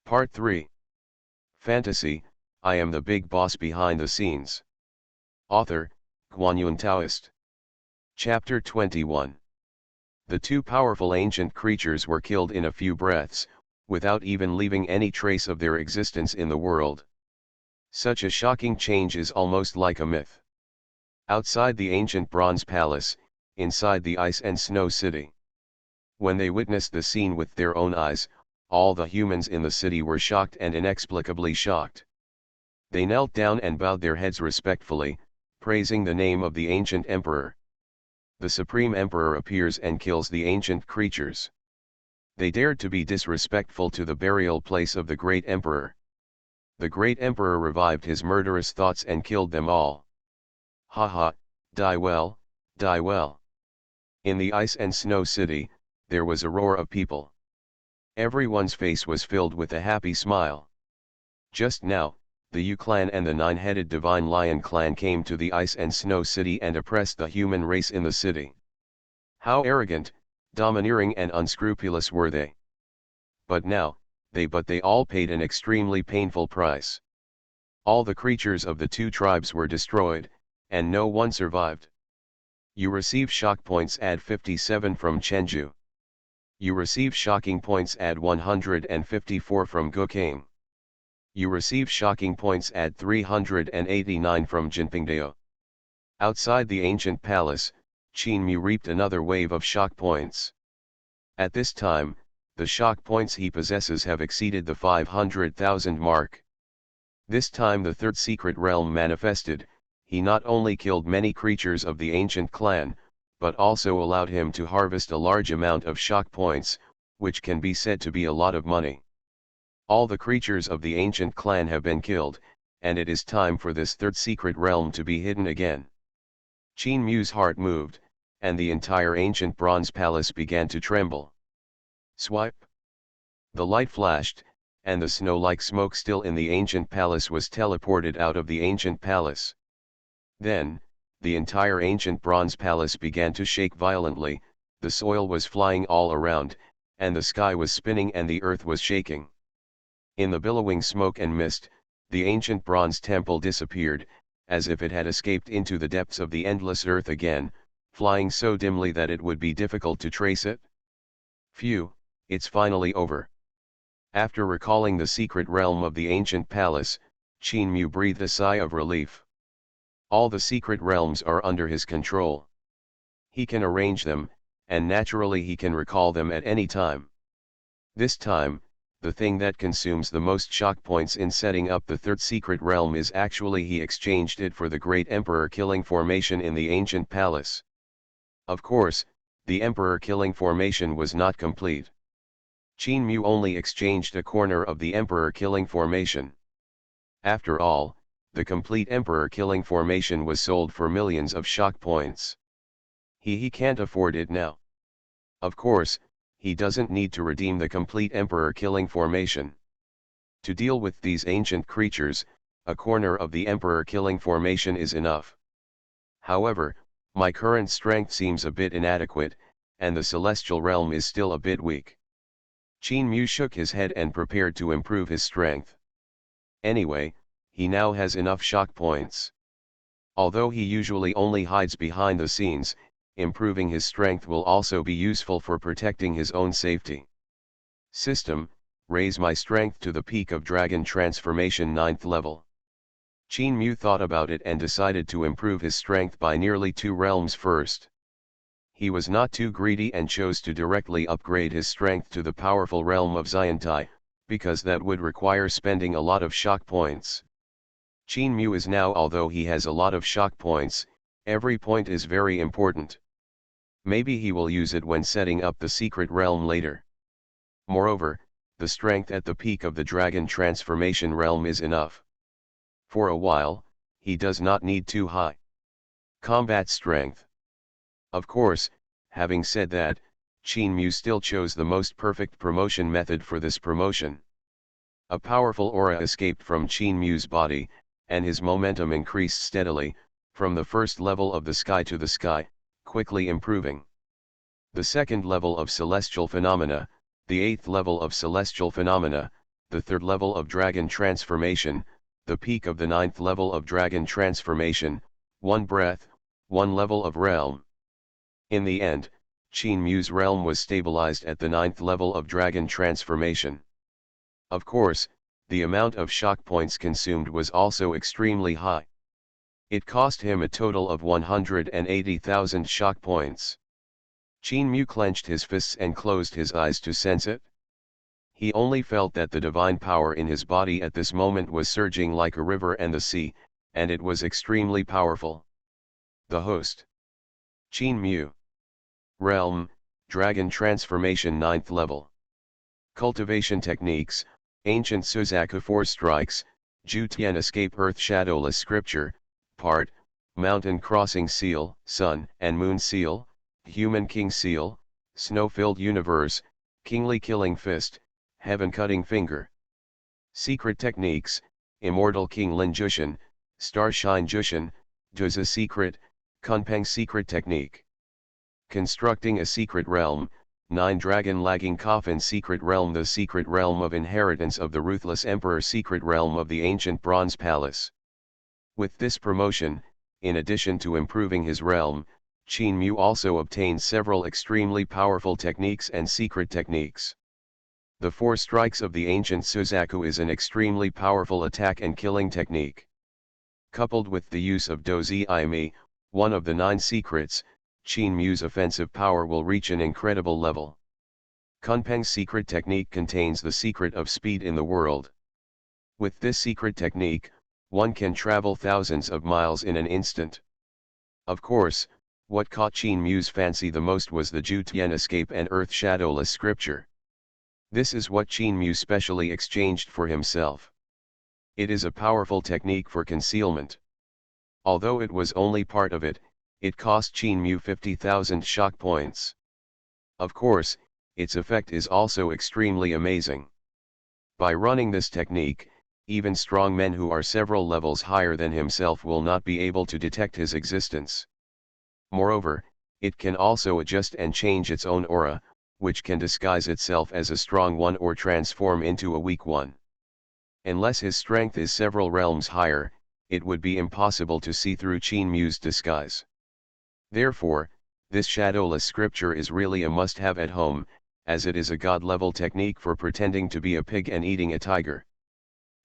Part 3. Fantasy, I am the big boss behind the scenes. Author, Guanyun Taoist. Chapter 21. The two powerful ancient creatures were killed in a few breaths, without even leaving any trace of their existence in the world. Such a shocking change is almost like a myth. Outside the ancient bronze palace, inside the ice and snow city. When they witnessed the scene with their own eyes, all the humans in the city were shocked and inexplicably shocked. They knelt down and bowed their heads respectfully, praising the name of the ancient emperor. The supreme emperor appears and kills the ancient creatures. They dared to be disrespectful to the burial place of the great emperor. The great emperor revived his murderous thoughts and killed them all. Ha ha, die well, die well. In the ice and snow city, there was a roar of people. Everyone's face was filled with a happy smile. Just now, the Yu clan and the nine-headed divine lion clan came to the ice and snow city and oppressed the human race in the city. How arrogant, domineering and unscrupulous were they. But now, they all paid an extremely painful price. All the creatures of the two tribes were destroyed, and no one survived. You receive shock points add 57 from Chenju. You receive shocking points add 154 from Gukang. You receive shocking points add 389 from Jinpingdao. Outside the ancient palace, Qin Mu reaped another wave of shock points. At this time, the shock points he possesses have exceeded the 500,000 mark. This time the third secret realm manifested. He not only killed many creatures of the ancient clan, but also allowed him to harvest a large amount of shock points, which can be said to be a lot of money. All the creatures of the ancient clan have been killed, and it is time for this third secret realm to be hidden again. Qin Mu's heart moved, and the entire ancient bronze palace began to tremble. Swipe! The light flashed, and the snow-like smoke still in the ancient palace was teleported out of the ancient palace. Then, the entire ancient bronze palace began to shake violently, the soil was flying all around, and the sky was spinning and the earth was shaking. In the billowing smoke and mist, the ancient bronze temple disappeared, as if it had escaped into the depths of the endless earth again, flying so dimly that it would be difficult to trace it. Phew, it's finally over. After recalling the secret realm of the ancient palace, Qin Mu breathed a sigh of relief. All the secret realms are under his control. He can arrange them, and naturally he can recall them at any time. This time, the thing that consumes the most shock points in setting up the third secret realm is actually he exchanged it for the great emperor killing formation in the ancient palace. Of course, the emperor killing formation was not complete. Qin Mu only exchanged a corner of the emperor killing formation. After all, the complete emperor killing formation was sold for millions of shock points. He can't afford it now. Of course, he doesn't need to redeem the complete emperor killing formation. To deal with these ancient creatures, a corner of the emperor killing formation is enough. However, my current strength seems a bit inadequate, and the celestial realm is still a bit weak. Qin Mu shook his head and prepared to improve his strength. Anyway, he now has enough shock points. Although he usually only hides behind the scenes, improving his strength will also be useful for protecting his own safety. System, raise my strength to the peak of dragon transformation 9th level. Qin Mu thought about it and decided to improve his strength by nearly 2 realms first. He was not too greedy and chose to directly upgrade his strength to the powerful realm of Xiantai, because that would require spending a lot of shock points. Qin Mu is now, although he has a lot of shock points, every point is very important. Maybe he will use it when setting up the secret realm later. Moreover, the strength at the peak of the dragon transformation realm is enough. For a while, he does not need too high combat strength. Of course, having said that, Qin Mu still chose the most perfect promotion method for this promotion. A powerful aura escaped from Qin Mu's body, and his momentum increased steadily, from the first level of the sky to the sky, quickly improving. The second level of celestial phenomena, the 8th level of celestial phenomena, the third level of dragon transformation, the peak of the ninth level of dragon transformation, one breath, one level of realm. In the end, Qin Mu's realm was stabilized at the ninth level of dragon transformation. Of course, the amount of shock points consumed was also extremely high. It cost him a total of 180,000 shock points. Qin Mu clenched his fists and closed his eyes to sense it. He only felt that the divine power in his body at this moment was surging like a river and the sea, and it was extremely powerful. The host. Qin Mu. Realm, Dragon Transformation 9th level. Cultivation techniques, Ancient Suzaku 4 strikes, Jutian Escape Earth Shadowless Scripture, Part, Mountain Crossing Seal, Sun and Moon Seal, Human King Seal, Snow-Filled Universe, Kingly Killing Fist, Heaven Cutting Finger. Secret techniques, Immortal King Lin Jushin, Starshine Jushin, Duza Secret, Kunpeng Secret Technique. Constructing a Secret Realm, 9 Dragon Lagging Coffin Secret Realm, the Secret Realm of Inheritance of the Ruthless Emperor, Secret Realm of the Ancient Bronze Palace. With this promotion, in addition to improving his realm, Qin Mu also obtained several extremely powerful techniques and secret techniques. The 4 strikes of the Ancient Suzaku is an extremely powerful attack and killing technique. Coupled with the use of Dozi Imi, one of the 9 secrets, Qin Mu's offensive power will reach an incredible level. Kunpeng's secret technique contains the secret of speed in the world. With this secret technique, one can travel thousands of miles in an instant. Of course, what caught Qin Mu's fancy the most was the Jutian Escape and Earth Shadowless Scripture. This is what Qin Mu specially exchanged for himself. It is a powerful technique for concealment. Although it was only part of it, it cost Qin Mu 50,000 shock points. Of course, its effect is also extremely amazing. By running this technique, even strong men who are several levels higher than himself will not be able to detect his existence. Moreover, it can also adjust and change its own aura, which can disguise itself as a strong one or transform into a weak one. Unless his strength is several realms higher, it would be impossible to see through Qin Mu's disguise. Therefore, this shadowless scripture is really a must-have at home, as it is a god-level technique for pretending to be a pig and eating a tiger.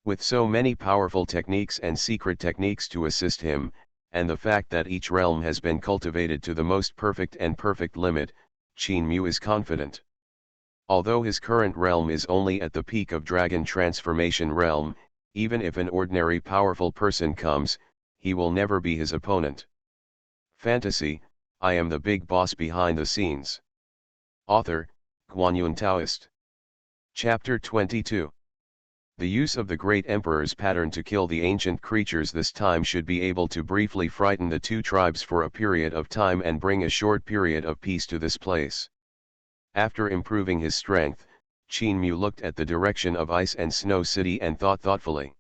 With so many powerful techniques and secret techniques to assist him, and the fact that each realm has been cultivated to the most perfect and perfect limit, Qin Mu is confident. Although his current realm is only at the peak of Dragon Transformation realm, even if an ordinary powerful person comes, he will never be his opponent. Fantasy, I am the big boss behind the scenes. Author, Guanyun Taoist. Chapter 22. The use of the Great Emperor's pattern to kill the ancient creatures this time should be able to briefly frighten the 2 tribes for a period of time and bring a short period of peace to this place. After improving his strength, Qin Mu looked at the direction of Ice and Snow City and thought thoughtfully.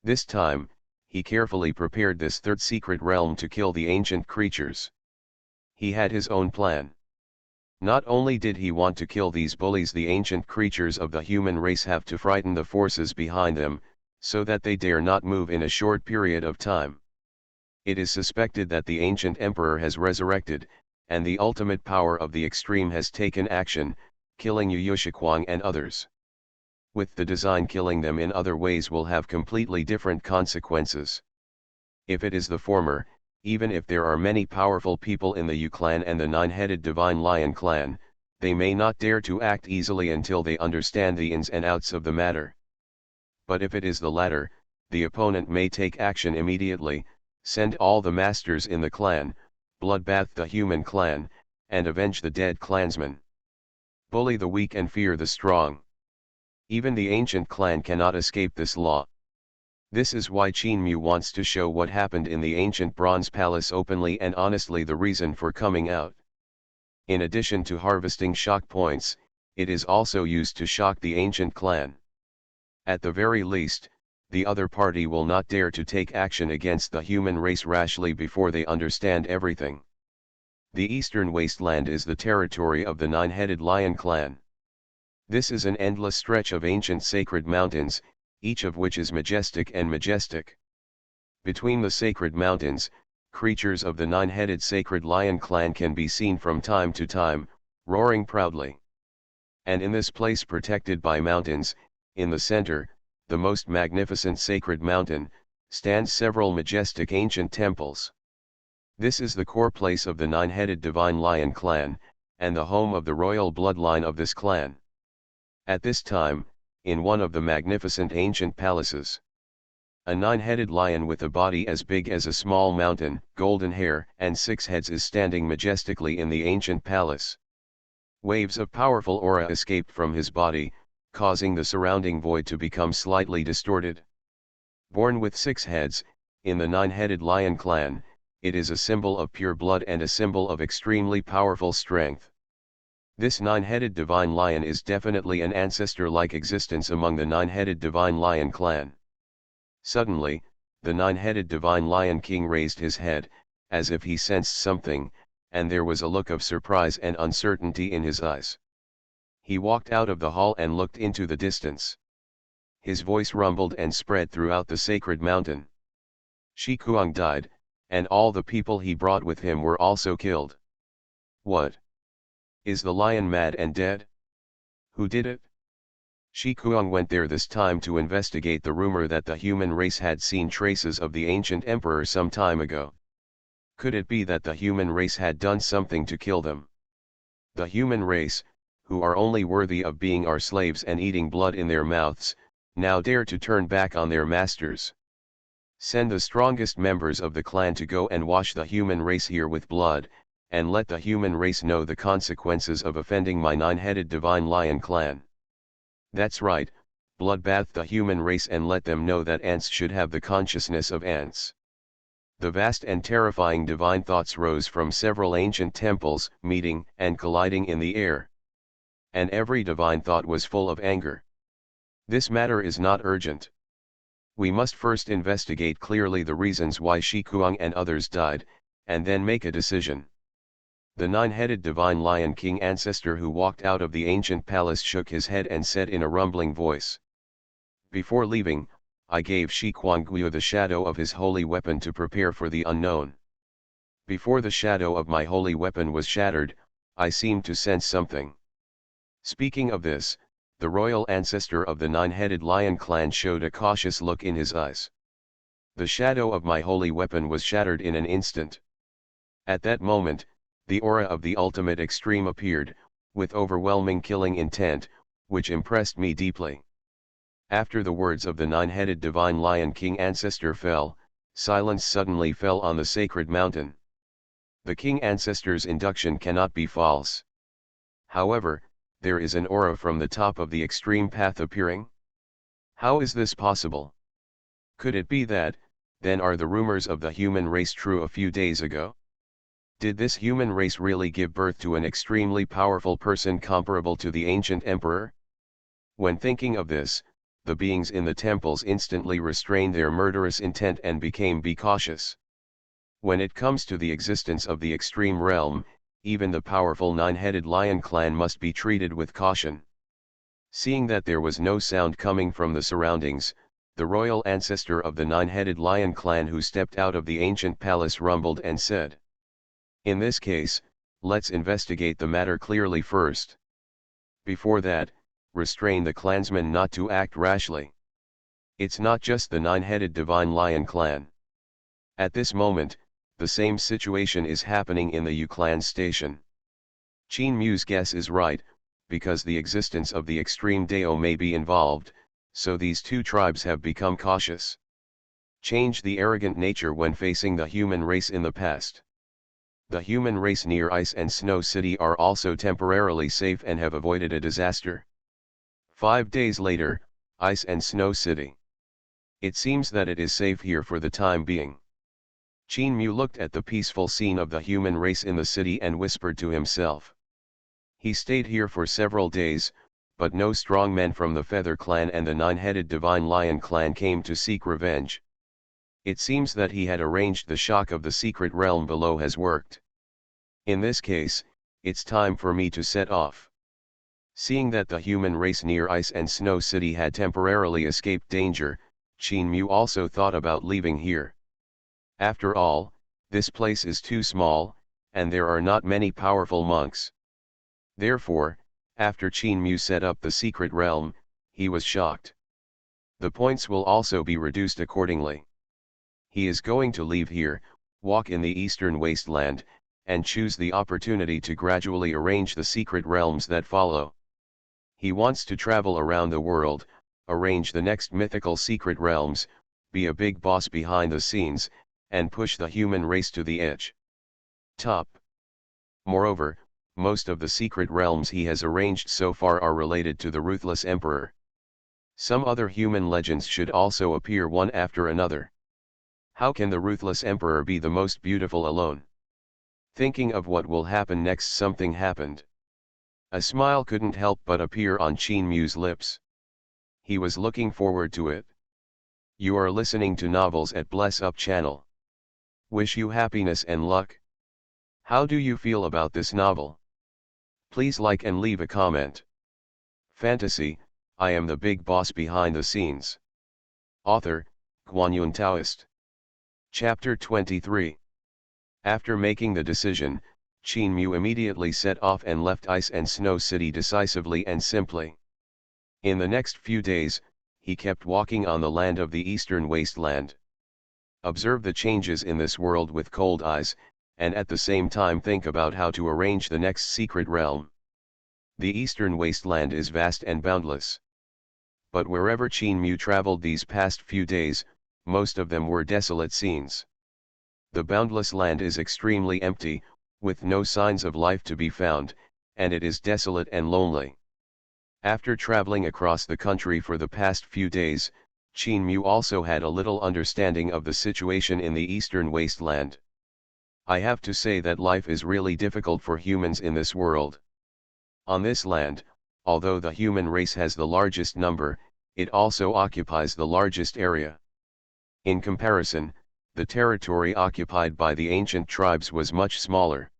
This time, he carefully prepared this 3rd secret realm to kill the ancient creatures. He had his own plan. Not only did he want to kill these bullies, the ancient creatures of the human race have to frighten the forces behind them, so that they dare not move in a short period of time. It is suspected that the ancient emperor has resurrected, and the ultimate power of the extreme has taken action, killing Yu Yushiquang and others. With the design, killing them in other ways will have completely different consequences. If it is the former, even if there are many powerful people in the Yu clan and the 9-headed Divine Lion clan, they may not dare to act easily until they understand the ins and outs of the matter. But if it is the latter, the opponent may take action immediately, send all the masters in the clan, bloodbath the human clan, and avenge the dead clansmen. Bully the weak and fear the strong. Even the ancient clan cannot escape this law. This is why Qin Mu wants to show what happened in the ancient Bronze Palace openly and honestly, the reason for coming out. In addition to harvesting shock points, it is also used to shock the ancient clan. At the very least, the other party will not dare to take action against the human race rashly before they understand everything. The Eastern Wasteland is the territory of the 9-headed Lion clan. This is an endless stretch of ancient sacred mountains, each of which is majestic and majestic. Between the sacred mountains, creatures of the nine-headed sacred lion clan can be seen from time to time, roaring proudly. And in this place protected by mountains, in the center, the most magnificent sacred mountain, stands several majestic ancient temples. This is the core place of the nine-headed divine lion clan, and the home of the royal bloodline of this clan. At this time, in one of the magnificent ancient palaces, a nine-headed lion with a body as big as a small mountain, golden hair and 6 heads is standing majestically in the ancient palace. Waves of powerful aura escaped from his body, causing the surrounding void to become slightly distorted. Born with 6 heads, in the nine-headed lion clan, it is a symbol of pure blood and a symbol of extremely powerful strength. This nine-headed divine lion is definitely an ancestor-like existence among the nine-headed divine lion clan. Suddenly, the nine-headed divine lion king raised his head, as if he sensed something, and there was a look of surprise and uncertainty in his eyes. He walked out of the hall and looked into the distance. His voice rumbled and spread throughout the sacred mountain. Shi Kuang died, and all the people he brought with him were also killed. What? Is the lion mad and dead? Who did it? Shi Kuang went there this time to investigate the rumor that the human race had seen traces of the ancient emperor some time ago. Could it be that the human race had done something to kill them? The human race, who are only worthy of being our slaves and eating blood in their mouths, now dare to turn back on their masters. Send the strongest members of the clan to go and wash the human race here with blood, and let the human race know the consequences of offending my nine-headed divine lion clan. That's right, bloodbath the human race and let them know that ants should have the consciousness of ants. The vast and terrifying divine thoughts rose from several ancient temples, meeting and colliding in the air. And every divine thought was full of anger. This matter is not urgent. We must first investigate clearly the reasons why Shi Kuang and others died, and then make a decision. The nine-headed divine lion king ancestor who walked out of the ancient palace shook his head and said in a rumbling voice. Before leaving, I gave Shi Kuangguo the shadow of his holy weapon to prepare for the unknown. Before the shadow of my holy weapon was shattered, I seemed to sense something. Speaking of this, the royal ancestor of the nine-headed lion clan showed a cautious look in his eyes. The shadow of my holy weapon was shattered in an instant. At that moment, the aura of the ultimate extreme appeared, with overwhelming killing intent, which impressed me deeply. After the words of the nine-headed divine lion king ancestor fell, silence suddenly fell on the sacred mountain. The king ancestor's induction cannot be false. However, there is an aura from the top of the extreme path appearing? How is this possible? Could it be that, then are the rumors of the human race true a few days ago? Did this human race really give birth to an extremely powerful person comparable to the ancient emperor? When thinking of this, the beings in the temples instantly restrained their murderous intent and became cautious. When it comes to the existence of the extreme realm, even the powerful nine-headed lion clan must be treated with caution. Seeing that there was no sound coming from the surroundings, the royal ancestor of the nine-headed lion clan who stepped out of the ancient palace rumbled and said, "In this case, let's investigate the matter clearly first. Before that, restrain the clansmen not to act rashly. It's not just the nine-headed divine lion clan. At this moment, the same situation is happening in the Yu clan station. Qin Mu's guess is right, because the existence of the extreme Dao may be involved, so these two tribes have become cautious. Change the arrogant nature when facing the human race in the past. The human race near Ice and Snow City are also temporarily safe and have avoided a disaster. 5 days later, Ice and Snow City. It seems that it is safe here for the time being. Qin Mu looked at the peaceful scene of the human race in the city and whispered to himself. He stayed here for several days, but no strong men from the Feather Clan and the nine-headed Divine Lion Clan came to seek revenge. It seems that he had arranged the shock of the secret realm below has worked. In this case, it's time for me to set off. Seeing that the human race near Ice and Snow City had temporarily escaped danger, Qin Mu also thought about leaving here. After all, this place is too small, and there are not many powerful monks. Therefore, after Qin Mu set up the secret realm, he was shocked. The points will also be reduced accordingly. He is going to leave here, walk in the eastern wasteland, and choose the opportunity to gradually arrange the secret realms that follow. He wants to travel around the world, arrange the next mythical secret realms, be a big boss behind the scenes, and push the human race to the edge. Top. Moreover, most of the secret realms he has arranged so far are related to the ruthless emperor. Some other human legends should also appear one after another. How can the ruthless emperor be the most beautiful alone? Thinking of what will happen next, something happened. A smile couldn't help but appear on Qin Mu's lips. He was looking forward to it. You are listening to Novels at Bless Up channel. Wish you happiness and luck. How do you feel about this novel? Please like and leave a comment. Fantasy, I am the big boss behind the scenes. Author, Guanyun Taoist. Chapter 23. After making the decision, Qin Mu immediately set off and left Ice and Snow City decisively and simply. In the next few days, he kept walking on the land of the eastern wasteland. Observe the changes in this world with cold eyes, and at the same time think about how to arrange the next secret realm. The eastern wasteland is vast and boundless. But wherever Qin Mu traveled these past few days, most of them were desolate scenes. The boundless land is extremely empty, with no signs of life to be found, and it is desolate and lonely. After traveling across the country for the past few days, Qin Mu also had a little understanding of the situation in the eastern wasteland. I have to say that life is really difficult for humans in this world. On this land, although the human race has the largest number, it also occupies the largest area. In comparison, the territory occupied by the ancient tribes was much smaller.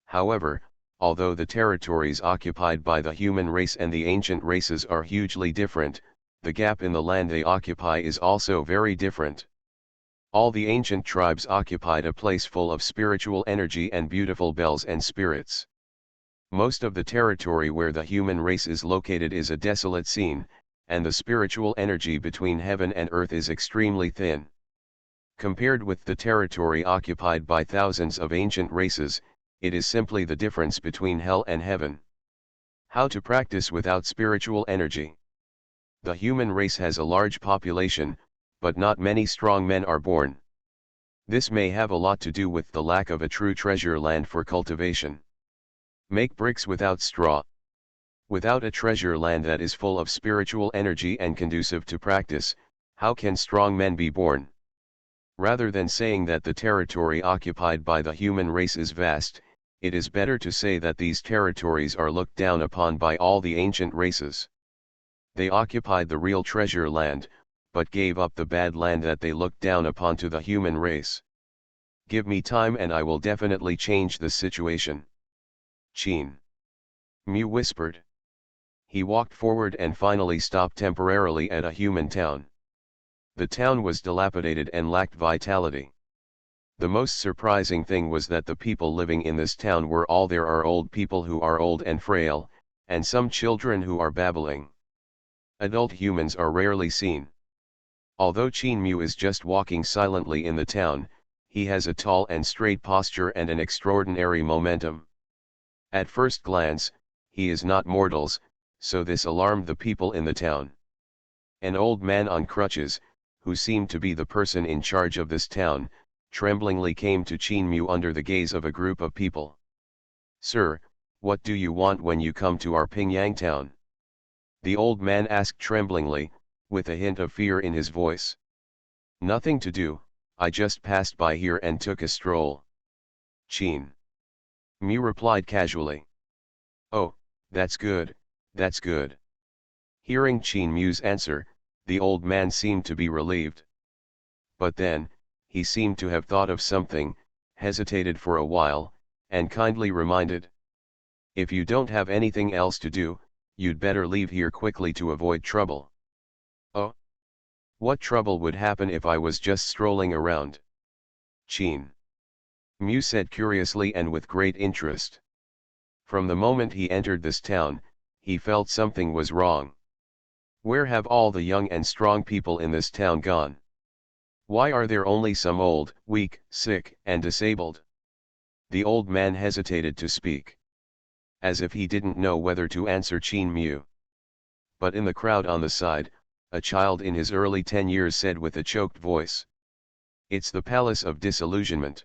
However, although the territories occupied by the human race and the ancient races are hugely different, the gap in the land they occupy is also very different. All the ancient tribes occupied a place full of spiritual energy and beautiful bells and spirits. Most of the territory where the human race is located is a desolate scene, and the spiritual energy between heaven and earth is extremely thin. Compared with the territory occupied by thousands of ancient races, it is simply the difference between hell and heaven. How to practice without spiritual energy? The human race has a large population, but not many strong men are born. This may have a lot to do with the lack of a true treasure land for cultivation. Make bricks without straw. Without a treasure land that is full of spiritual energy and conducive to practice, how can strong men be born? Rather than saying that the territory occupied by the human race is vast, it is better to say that these territories are looked down upon by all the ancient races. They occupied the real treasure land, but gave up the bad land that they looked down upon to the human race. Give me time and I will definitely change the situation. Qin Mu whispered. He walked forward and finally stopped temporarily at a human town. The town was dilapidated and lacked vitality. The most surprising thing was that the people living in this town were all there are old people who are old and frail, and some children who are babbling. Adult humans are rarely seen. Although Qin Mu is just walking silently in the town, he has a tall and straight posture and an extraordinary momentum. At first glance, he is not mortals, so this alarmed the people in the town. An old man on crutches, who seemed to be the person in charge of this town, tremblingly came to Qin Mu under the gaze of a group of people. "Sir, what do you want when you come to our Pingyang town?" The old man asked tremblingly, with a hint of fear in his voice. "Nothing to do, I just passed by here and took a stroll." Qin Mu replied casually. "Oh, that's good, that's good." Hearing Qin Mu's answer, the old man seemed to be relieved. But then, he seemed to have thought of something, hesitated for a while, and kindly reminded. "If you don't have anything else to do, you'd better leave here quickly to avoid trouble. Oh? What trouble would happen if I was just strolling around? Qin Mu said curiously and with great interest. From the moment he entered this town, he felt something was wrong. Where have all the young and strong people in this town gone? Why are there only some old, weak, sick, and disabled? The old man hesitated to speak, as if he didn't know whether to answer Qin Mu. But in the crowd on the side, a child in his early 10 years said with a choked voice. It's the Palace of Disillusionment.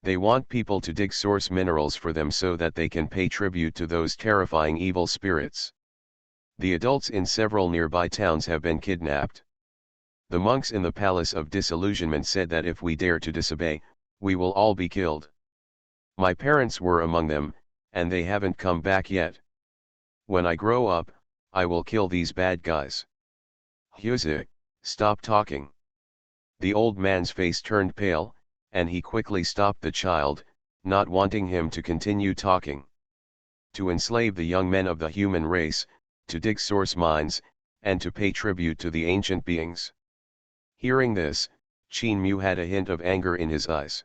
They want people to dig source minerals for them so that they can pay tribute to those terrifying evil spirits. The adults in several nearby towns have been kidnapped. The monks in the Palace of Disillusionment said that if we dare to disobey, we will all be killed. My parents were among them, and they haven't come back yet. When I grow up, I will kill these bad guys. Huzik, stop talking. The old man's face turned pale, and he quickly stopped the child, not wanting him to continue talking. To enslave the young men of the human race, to dig source mines, and to pay tribute to the ancient beings. Hearing this, Qin Mu had a hint of anger in his eyes.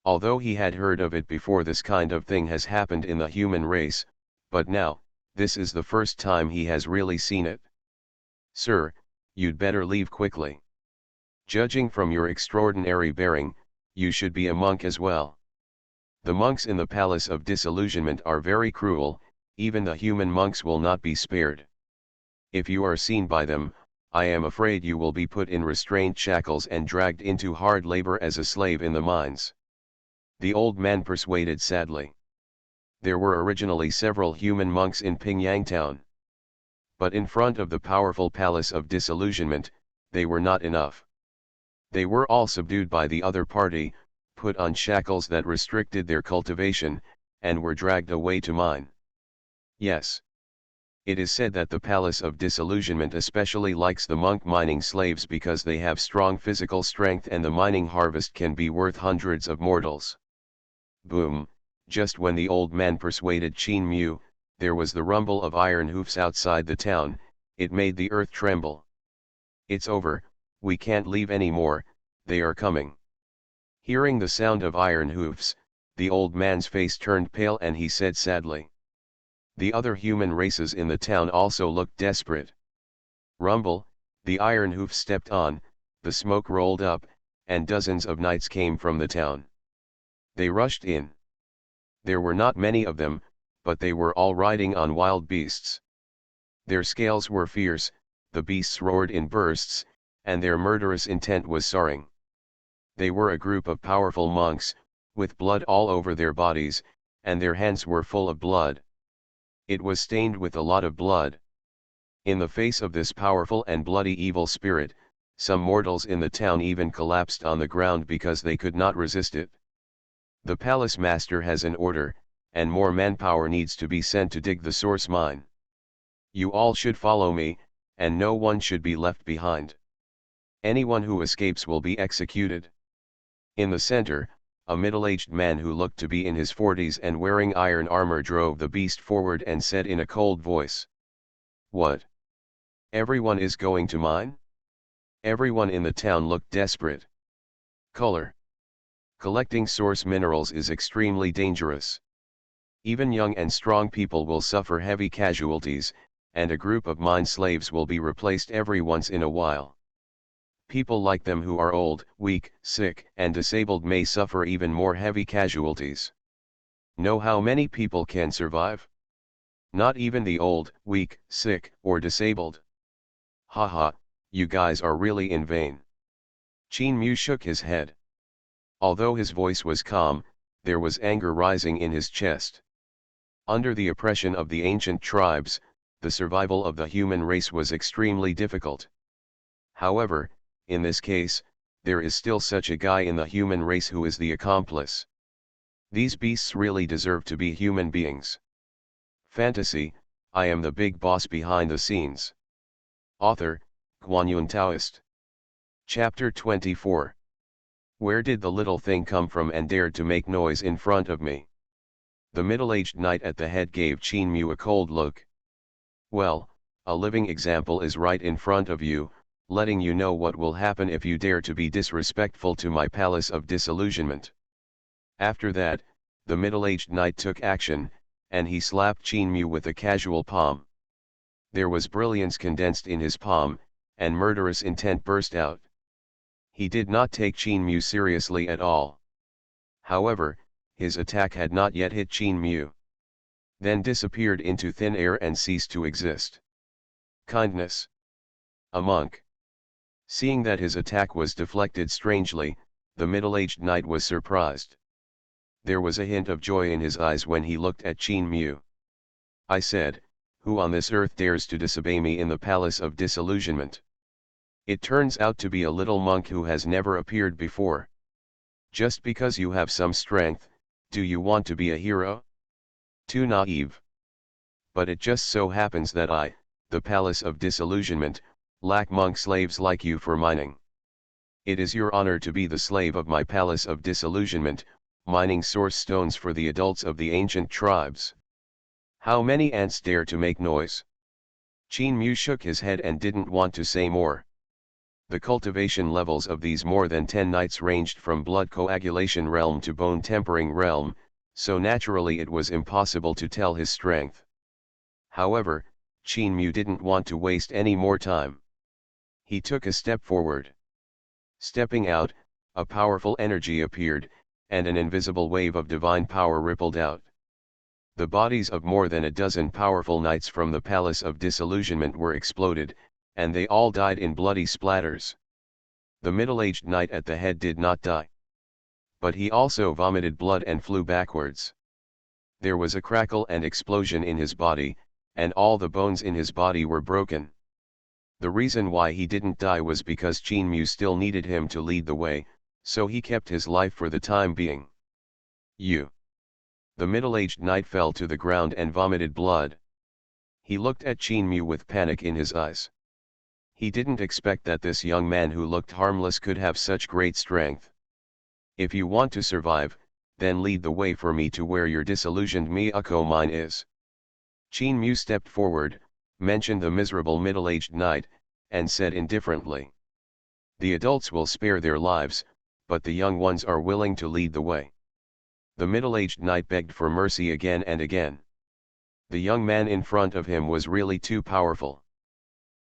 Although he had heard of it before, this kind of thing has happened in the human race, but now, this is the first time he has really seen it. Sir, you'd better leave quickly. Judging from your extraordinary bearing, you should be a monk as well. The monks in the Palace of Disillusionment are very cruel, even the human monks will not be spared. If you are seen by them, I am afraid you will be put in restrained shackles and dragged into hard labor as a slave in the mines. The old man persuaded sadly. There were originally several human monks in Pingyang town. But in front of the powerful Palace of Disillusionment, they were not enough. They were all subdued by the other party, put on shackles that restricted their cultivation, and were dragged away to mine. Yes. It is said that the Palace of Disillusionment especially likes the monk mining slaves because they have strong physical strength and the mining harvest can be worth hundreds of mortals. Boom, just when the old man persuaded Qin Mu, there was the rumble of iron hoofs outside the town. It made the earth tremble. It's over, we can't leave anymore, they are coming. Hearing the sound of iron hoofs, the old man's face turned pale and he said sadly. The other human races in the town also looked desperate. Rumble, the iron hoof stepped on, the smoke rolled up, and dozens of knights came from the town. They rushed in. There were not many of them, but they were all riding on wild beasts. Their scales were fierce, the beasts roared in bursts, and their murderous intent was soaring. They were a group of powerful monks, with blood all over their bodies, and their hands were full of blood. It was stained with a lot of blood. In the face of this powerful and bloody evil spirit, some mortals in the town even collapsed on the ground because they could not resist it. The palace master has an order, and more manpower needs to be sent to dig the source mine. You all should follow me, and no one should be left behind. Anyone who escapes will be executed. In the center, a middle-aged man who looked to be in his 40s and wearing iron armor drove the beast forward and said in a cold voice. What? Everyone is going to mine? Everyone in the town looked desperate. Color. Collecting source minerals is extremely dangerous. Even young and strong people will suffer heavy casualties, and a group of mine slaves will be replaced every once in a while. People like them who are old, weak, sick, and disabled may suffer even more heavy casualties. Know how many people can survive? Not even the old, weak, sick, or disabled. Haha, you guys are really in vain. Qin Mu shook his head. Although his voice was calm, there was anger rising in his chest. Under the oppression of the ancient tribes, the survival of the human race was extremely difficult. However, in this case, there is still such a guy in the human race who is the accomplice. These beasts really deserve to be human beings. Fantasy, I am the big boss behind the scenes. Author, Guanyun Taoist. Chapter 24. Where did the little thing come from and dared to make noise in front of me? The middle-aged knight at the head gave Qin Mu a cold look. Well, a living example is right in front of you, letting you know what will happen if you dare to be disrespectful to my palace of disillusionment. After that, the middle-aged knight took action, and he slapped Qin Mu with a casual palm. There was brilliance condensed in his palm, and murderous intent burst out. He did not take Qin Mu seriously at all. However, his attack had not yet hit Qin Mu. Then disappeared into thin air and ceased to exist. Kindness. A monk. Seeing that his attack was deflected strangely, the middle-aged knight was surprised. There was a hint of joy in his eyes when he looked at Qin Mu. I said, who on this earth dares to disobey me in the palace of disillusionment? It turns out to be a little monk who has never appeared before. Just because you have some strength, do you want to be a hero? Too naive. But it just so happens that I, the palace of disillusionment, lack monk slaves like you for mining. It is your honor to be the slave of my palace of disillusionment, mining source stones for the adults of the ancient tribes. How many ants dare to make noise? Qin Mu shook his head and didn't want to say more. The cultivation levels of these more than 10 knights ranged from blood coagulation realm to bone tempering realm, so naturally it was impossible to tell his strength. However, Qin Mu didn't want to waste any more time. He took a step forward. Stepping out, a powerful energy appeared, and an invisible wave of divine power rippled out. The bodies of more than a dozen powerful knights from the Palace of Disillusionment were exploded, and they all died in bloody splatters. The middle-aged knight at the head did not die. But he also vomited blood and flew backwards. There was a crackle and explosion in his body, and all the bones in his body were broken. The reason why he didn't die was because Qin Mu still needed him to lead the way, so he kept his life for the time being. You. The middle-aged knight fell to the ground and vomited blood. He looked at Qin Mu with panic in his eyes. He didn't expect that this young man who looked harmless could have such great strength. If you want to survive, then lead the way for me to where your disillusioned Miyako mine is. Qin Mu stepped forward, mentioned the miserable middle-aged knight, and said indifferently. The adults will spare their lives, but the young ones are willing to lead the way. The middle-aged knight begged for mercy again and again. The young man in front of him was really too powerful.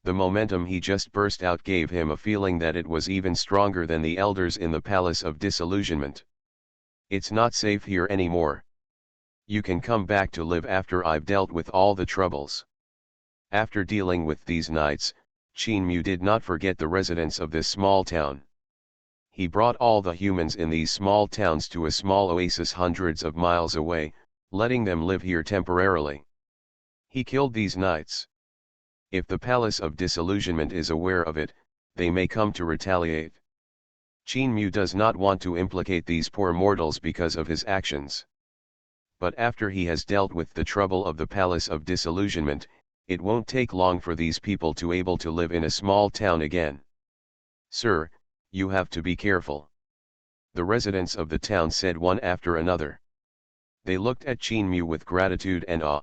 The momentum he just burst out gave him a feeling that it was even stronger than the elders in the Palace of Disillusionment. It's not safe here anymore. You can come back to live after I've dealt with all the troubles. After dealing with these knights, Qin Mu did not forget the residents of this small town. He brought all the humans in these small towns to a small oasis hundreds of miles away, letting them live here temporarily. He killed these knights. If the Palace of Disillusionment is aware of it, they may come to retaliate. Qin Mu does not want to implicate these poor mortals because of his actions. But after he has dealt with the trouble of the Palace of Disillusionment, it won't take long for these people to able to live in a small town again. Sir, you have to be careful. The residents of the town said one after another. They looked at Qin Mu with gratitude and awe.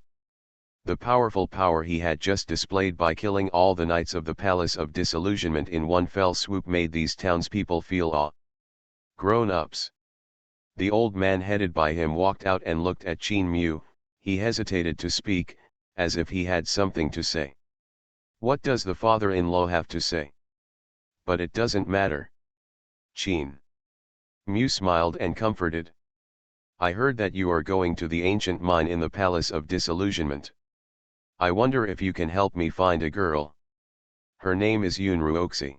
The powerful power he had just displayed by killing all the knights of the Palace of Disillusionment in one fell swoop made these townspeople feel awe. Grown-ups. The old man headed by him walked out and looked at Qin Mu. He hesitated to speak, as if he had something to say. What does the father-in-law have to say? But it doesn't matter. Qin Mu smiled and comforted. I heard that you are going to the ancient mine in the Palace of Disillusionment. I wonder if you can help me find a girl. Her name is Yun Ruoxi.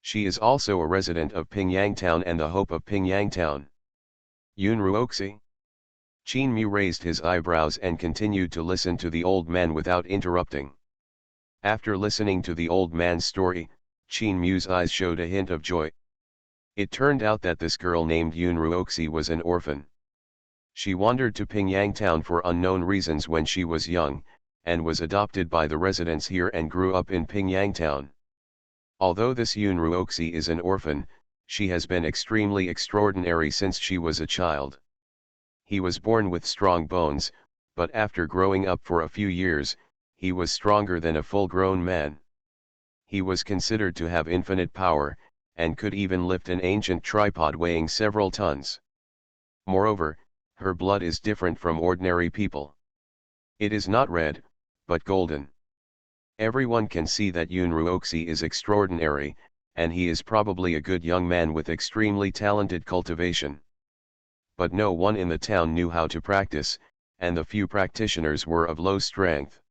She is also a resident of Pingyang Town and the hope of Pingyang Town. Yun Ruoxi? Qin Mu raised his eyebrows and continued to listen to the old man without interrupting. After listening to the old man's story, Qin Mu's eyes showed a hint of joy. It turned out that this girl named Yun Ruoxi was an orphan. She wandered to Pingyang Town for unknown reasons when she was young, and was adopted by the residents here and grew up in Pingyang Town. Although this Yun Ruoxi is an orphan, she has been extremely extraordinary since she was a child. He was born with strong bones, but after growing up for a few years, he was stronger than a full-grown man. He was considered to have infinite power, and could even lift an ancient tripod weighing several tons. Moreover, her blood is different from ordinary people. It is not red, but golden. Everyone can see that Yun Ruoxi is extraordinary, and he is probably a good young man with extremely talented cultivation. But no one in the town knew how to practice, and the few practitioners were of low strength.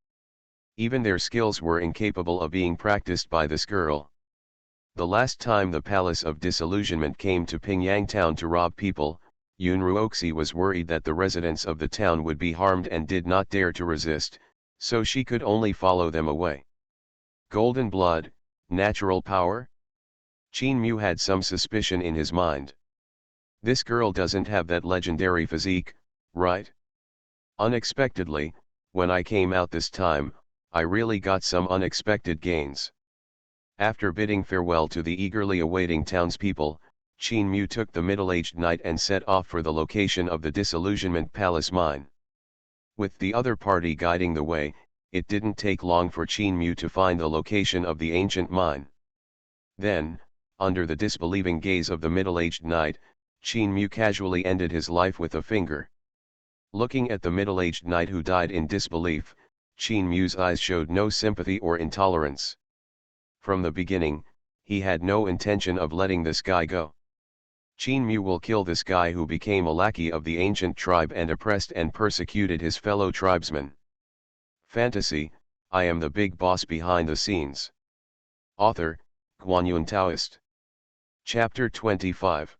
Even their skills were incapable of being practiced by this girl. The last time the Palace of Disillusionment came to Pingyang town to rob people, Yun Ruoxi was worried that the residents of the town would be harmed and did not dare to resist, so she could only follow them away. Golden blood, natural power? Qin Mu had some suspicion in his mind. This girl doesn't have that legendary physique, right? Unexpectedly, when I came out this time, I really got some unexpected gains. After bidding farewell to the eagerly awaiting townspeople, Qin Mu took the middle-aged knight and set off for the location of the Disillusionment Palace mine. With the other party guiding the way, it didn't take long for Qin Mu to find the location of the ancient mine. Then, under the disbelieving gaze of the middle-aged knight, Qin Mu casually ended his life with a finger. Looking at the middle-aged knight who died in disbelief, Qin Mu's eyes showed no sympathy or intolerance. From the beginning, he had no intention of letting this guy go. Qin Mu will kill this guy who became a lackey of the ancient tribe and oppressed and persecuted his fellow tribesmen. Fantasy, I am the big boss behind the scenes. Author, Guanyun Taoist. Chapter 25.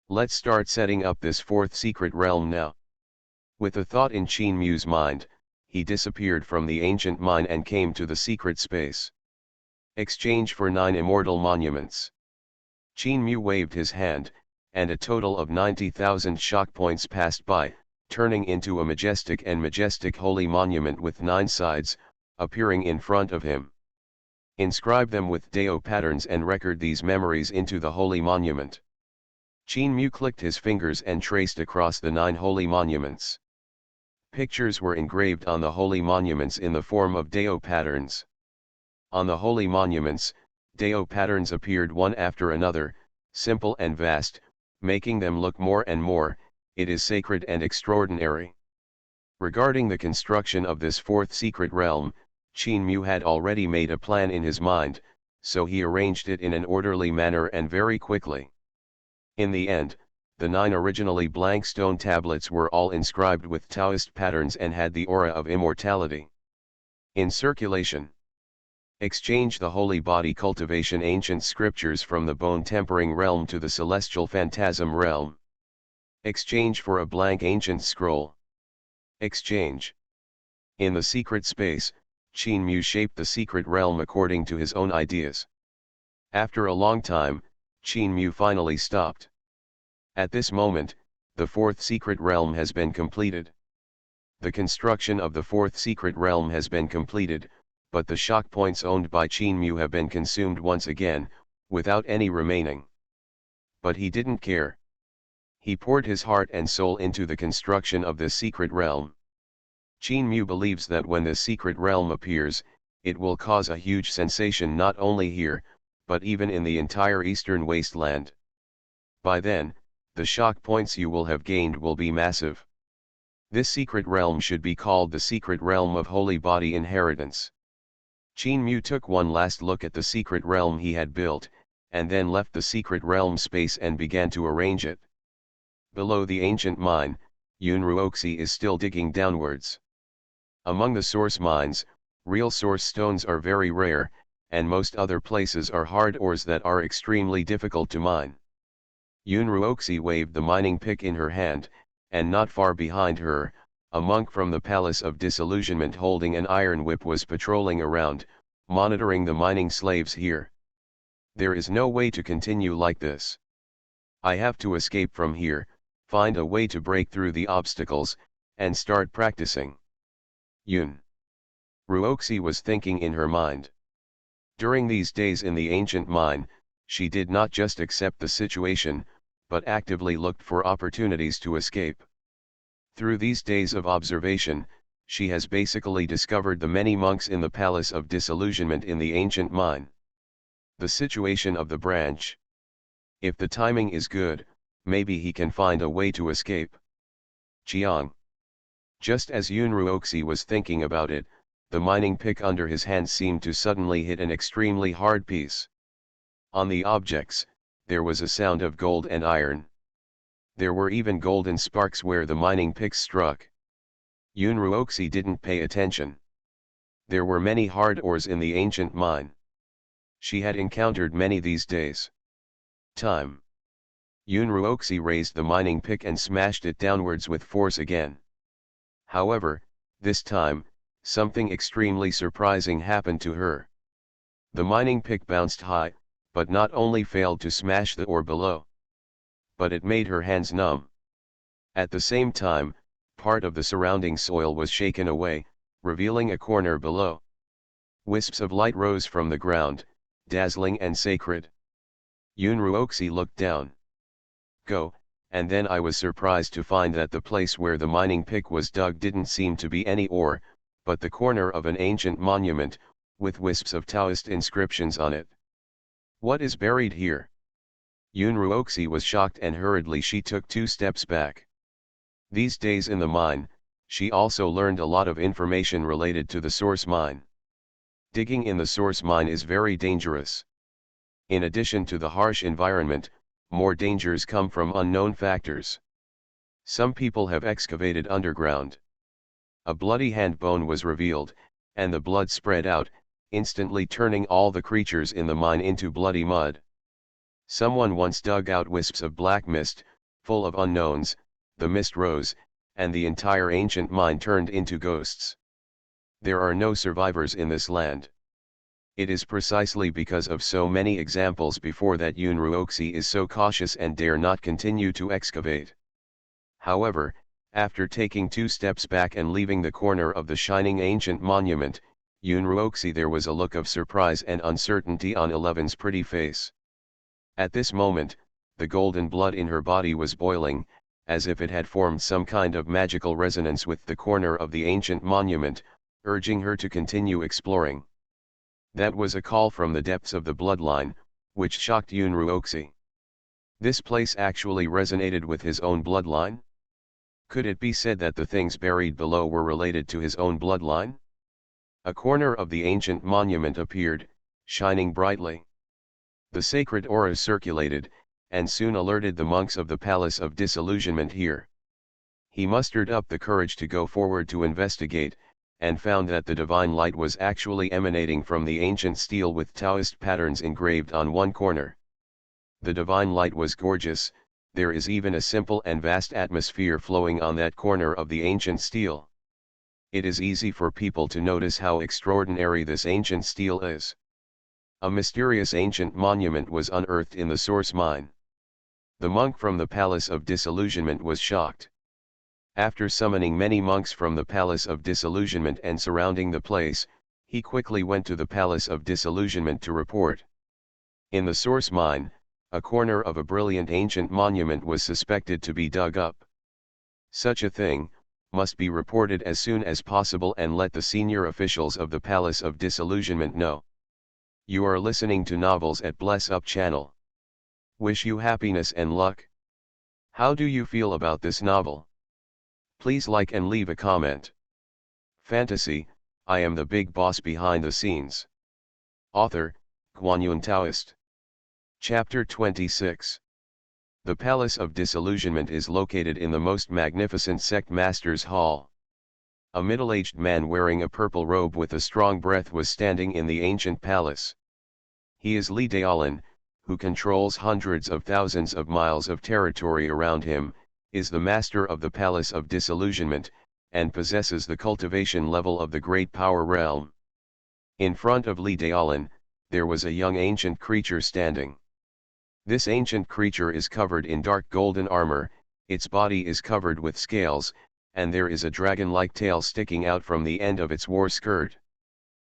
Let's start setting up this fourth secret realm now. With a thought in Qin Mu's mind, he disappeared from the ancient mine and came to the secret space. Exchange for 9 immortal monuments. Qin Mu waved his hand, and a total of 90,000 shock points passed by, turning into a majestic holy monument with 9 sides, appearing in front of him. Inscribe them with Dao patterns and record these memories into the holy monument. Qin Mu clicked his fingers and traced across the 9 holy monuments. Pictures were engraved on the holy monuments in the form of Dao patterns. On the holy monuments, Dao patterns appeared one after another, simple and vast, making them look more and more, it is sacred and extraordinary. Regarding the construction of this fourth secret realm, Qin Mu had already made a plan in his mind, so he arranged it in an orderly manner and very quickly. In the end, the 9 originally blank stone tablets were all inscribed with Taoist patterns and had the aura of immortality. In circulation. Exchange the holy body cultivation ancient scriptures from the bone tempering realm to the celestial phantasm realm. Exchange for a blank ancient scroll. Exchange. In the secret space, Qin Mu shaped the secret realm according to his own ideas. After a long time, Qin Mu finally stopped. At this moment, the fourth secret realm has been completed. The construction of the fourth secret realm has been completed, but the shock points owned by Qin Mu have been consumed once again, without any remaining. But he didn't care. He poured his heart and soul into the construction of this secret realm. Qin Mu believes that when this secret realm appears, it will cause a huge sensation not only here, but even in the entire eastern wasteland. By then, the shock points you will have gained will be massive. This secret realm should be called the secret realm of holy body inheritance. Qin Mu took one last look at the secret realm he had built, and then left the secret realm space and began to arrange it. Below the ancient mine, Yun Ruoxi is still digging downwards. Among the source mines, real source stones are very rare, and most other places are hard ores that are extremely difficult to mine. Yun Ruoxi waved the mining pick in her hand, and not far behind her, a monk from the Palace of Disillusionment holding an iron whip was patrolling around, monitoring the mining slaves here. There is no way to continue like this. I have to escape from here, find a way to break through the obstacles, and start practicing. Yun Ruoxi was thinking in her mind. During these days in the ancient mine, she did not just accept the situation, but actively looked for opportunities to escape. Through these days of observation, She has basically discovered the many monks in the Palace of Disillusionment in the ancient mine. The situation of the branch. If the timing is good, maybe he can find a way to escape. Jiang. Just as Yun Ruoxi was thinking about it, the mining pick under his hand seemed to suddenly hit an extremely hard piece. On the objects, there was a sound of gold and iron. There were even golden sparks where the mining pick struck. Yun Ruoxi didn't pay attention. There were many hard ores in the ancient mine. She had encountered many these days. Time. Yun Ruoxi raised the mining pick and smashed it downwards with force again. However, this time, something extremely surprising happened to her. The mining pick bounced high, but not only failed to smash the ore below, but it made her hands numb. At the same time, part of the surrounding soil was shaken away, revealing a corner below. Wisps of light rose from the ground, dazzling and sacred. Yun Ruoxi looked down. Go, and then I was surprised to find that the place where the mining pick was dug didn't seem to be any ore, but the corner of an ancient monument, with wisps of Taoist inscriptions on it. What is buried here? Yun Ruoxi was shocked and hurriedly she took 2 steps back. These days in the mine, she also learned a lot of information related to the source mine. Digging in the source mine is very dangerous. In addition to the harsh environment, more dangers come from unknown factors. Some people have excavated underground. A bloody hand bone was revealed, and the blood spread out, instantly turning all the creatures in the mine into bloody mud. Someone once dug out wisps of black mist, full of unknowns, the mist rose, and the entire ancient mine turned into ghosts. There are no survivors in this land. It is precisely because of so many examples before that Yun Ruoxi is so cautious and dare not continue to excavate. However, after taking 2 steps back and leaving the corner of the shining ancient monument, Yun Ruoxi, there was a look of surprise and uncertainty on Eleven's pretty face. At this moment, the golden blood in her body was boiling, as if it had formed some kind of magical resonance with the corner of the ancient monument, urging her to continue exploring. That was a call from the depths of the bloodline, which shocked Yun Ruoxi. This place actually resonated with his own bloodline? Could it be said that the things buried below were related to his own bloodline? A corner of the ancient monument appeared, shining brightly. The sacred aura circulated, and soon alerted the monks of the Palace of Disillusionment here. He mustered up the courage to go forward to investigate, and found that the divine light was actually emanating from the ancient stele with Taoist patterns engraved on one corner. The divine light was gorgeous. There is even a simple and vast atmosphere flowing on that corner of the ancient stele. It is easy for people to notice how extraordinary this ancient stele is. A mysterious ancient monument was unearthed in the source mine. The monk from the Palace of Disillusionment was shocked. After summoning many monks from the Palace of Disillusionment and surrounding the place, he quickly went to the Palace of Disillusionment to report. In the source mine, a corner of a brilliant ancient monument was suspected to be dug up. Such a thing must be reported as soon as possible and let the senior officials of the Palace of Disillusionment know. You are listening to Novels at Bless Up channel. Wish you happiness and luck. How do you feel about this novel? Please like and leave a comment. Fantasy, I am the big boss behind the scenes. Author, Guanyun Taoist. Chapter 26. The Palace of Disillusionment is located in the most magnificent sect master's hall. A middle-aged man wearing a purple robe with a strong breath was standing in the ancient palace. He is Li Daolin, who controls hundreds of thousands of miles of territory around him, is the master of the Palace of Disillusionment, and possesses the cultivation level of the Great Power Realm. In front of Li Daolin, there was a young ancient creature standing. This ancient creature is covered in dark golden armor, its body is covered with scales, and there is a dragon-like tail sticking out from the end of its war skirt.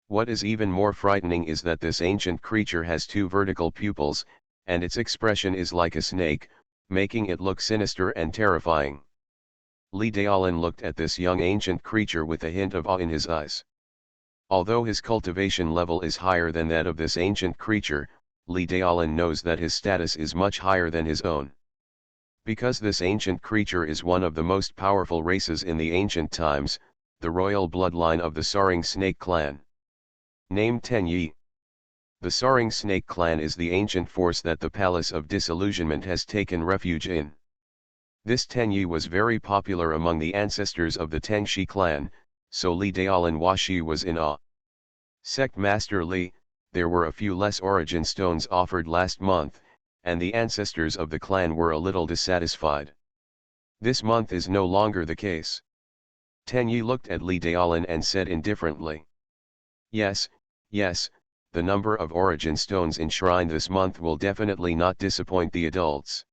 What is even more frightening is that this ancient creature has 2 vertical pupils, and its expression is like a snake, making it look sinister and terrifying. Li Daolin looked at this young ancient creature with a hint of awe in his eyes. Although his cultivation level is higher than that of this ancient creature, Li Daolin knows that his status is much higher than his own. Because this ancient creature is one of the most powerful races in the ancient times, the royal bloodline of the Soaring Snake clan. Named Tenyi. The Soaring Snake clan is the ancient force that the Palace of Disillusionment has taken refuge in. This Tenyi was very popular among the ancestors of the Tengshi clan, so Li Daolin Washi was in awe. Sect Master Li, there were a few less origin stones offered last month, and the ancestors of the clan were a little dissatisfied. This month is no longer the case. Tenyi looked at Li Daolin and said indifferently. Yes, the number of origin stones enshrined this month will definitely not disappoint the adults.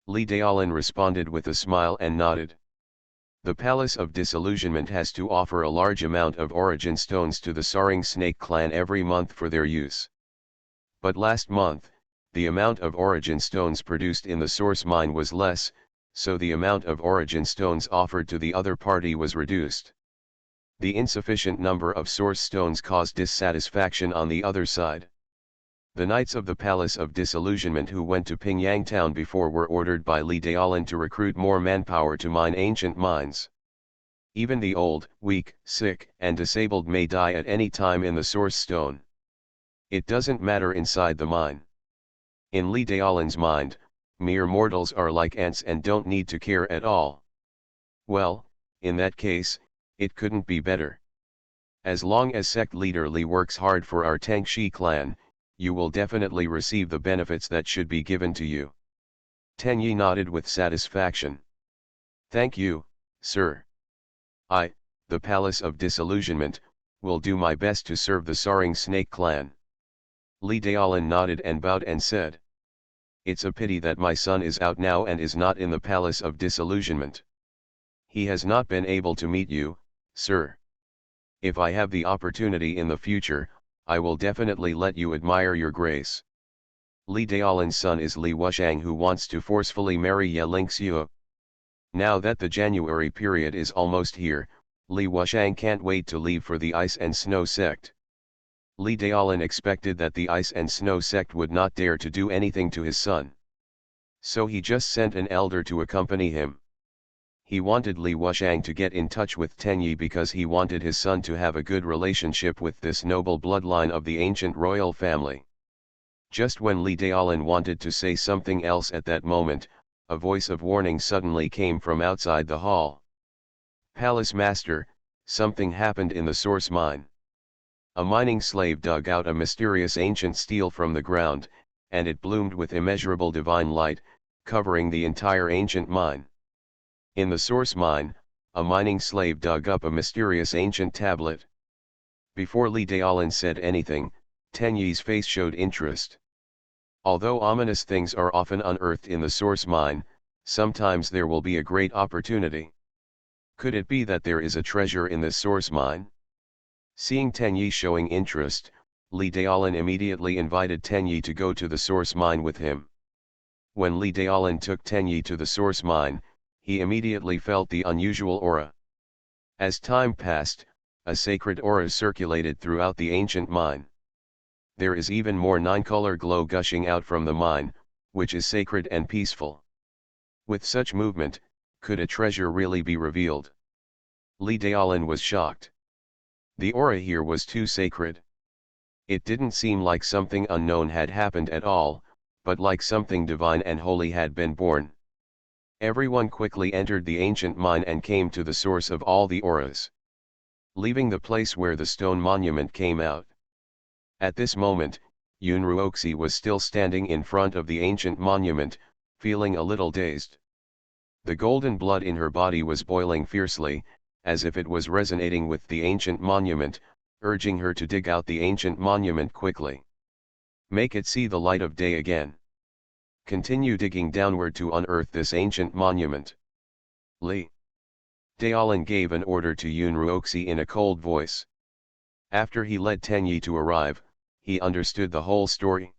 Li Daolin responded with a smile and nodded. The Palace of Disillusionment has to offer a large amount of origin stones to the Soaring Snake clan every month for their use. But last month, the amount of origin stones produced in the source mine was less, so the amount of origin stones offered to the other party was reduced. The insufficient number of source stones caused dissatisfaction on the other side. The knights of the Palace of Disillusionment who went to Pingyang town before were ordered by Li Daolin to recruit more manpower to mine ancient mines. Even the old, weak, sick, and disabled may die at any time in the source stone. It doesn't matter inside the mine. In Li Daolin's mind, mere mortals are like ants and don't need to care at all. Well, in that case, it couldn't be better. As long as sect leader Li works hard for our Tengshi clan, you will definitely receive the benefits that should be given to you. Tenyi nodded with satisfaction. Thank you, sir. I, the Palace of Disillusionment, will do my best to serve the Soaring Snake clan. Li Daolin nodded and bowed and said. It's a pity that my son is out now and is not in the Palace of Disillusionment. He has not been able to meet you, sir. If I have the opportunity in the future, I will definitely let you admire your grace. Li Daolin's son is Li Wushang, who wants to forcefully marry Ye Lingxiu. Now that the January period is almost here, Li Wushang can't wait to leave for the Ice and Snow sect. Li Daolin expected that the Ice and Snow sect would not dare to do anything to his son. So he just sent an elder to accompany him. He wanted Li Wushang to get in touch with Tenyi because he wanted his son to have a good relationship with this noble bloodline of the ancient royal family. Just when Li Daolin wanted to say something else at that moment, a voice of warning suddenly came from outside the hall. Palace Master, something happened in the source mine. A mining slave dug out a mysterious ancient steel from the ground, and it bloomed with immeasurable divine light, covering the entire ancient mine. In the source mine, a mining slave dug up a mysterious ancient tablet. Before Li Daolin said anything, Tenyi's face showed interest. Although ominous things are often unearthed in the source mine, sometimes there will be a great opportunity. Could it be that there is a treasure in this source mine? Seeing Tenyi showing interest, Li Daolin immediately invited Tenyi to go to the source mine with him. When Li Daolin took Tenyi to the source mine, he immediately felt the unusual aura. As time passed, a sacred aura circulated throughout the ancient mine. There is even more nine-color glow gushing out from the mine, which is sacred and peaceful. With such movement, could a treasure really be revealed? Li Daolin was shocked. The aura here was too sacred. It didn't seem like something unknown had happened at all, but like something divine and holy had been born. Everyone quickly entered the ancient mine and came to the source of all the auras, leaving the place where the stone monument came out. At this moment, Yun Ruoxi was still standing in front of the ancient monument, feeling a little dazed. The golden blood in her body was boiling fiercely, as if it was resonating with the ancient monument, urging her to dig out the ancient monument quickly. Make it see the light of day again. Continue digging downward to unearth this ancient monument. Li Daolin gave an order to Yun Ruoxi in a cold voice. After he led Tenyi to arrive, he understood the whole story.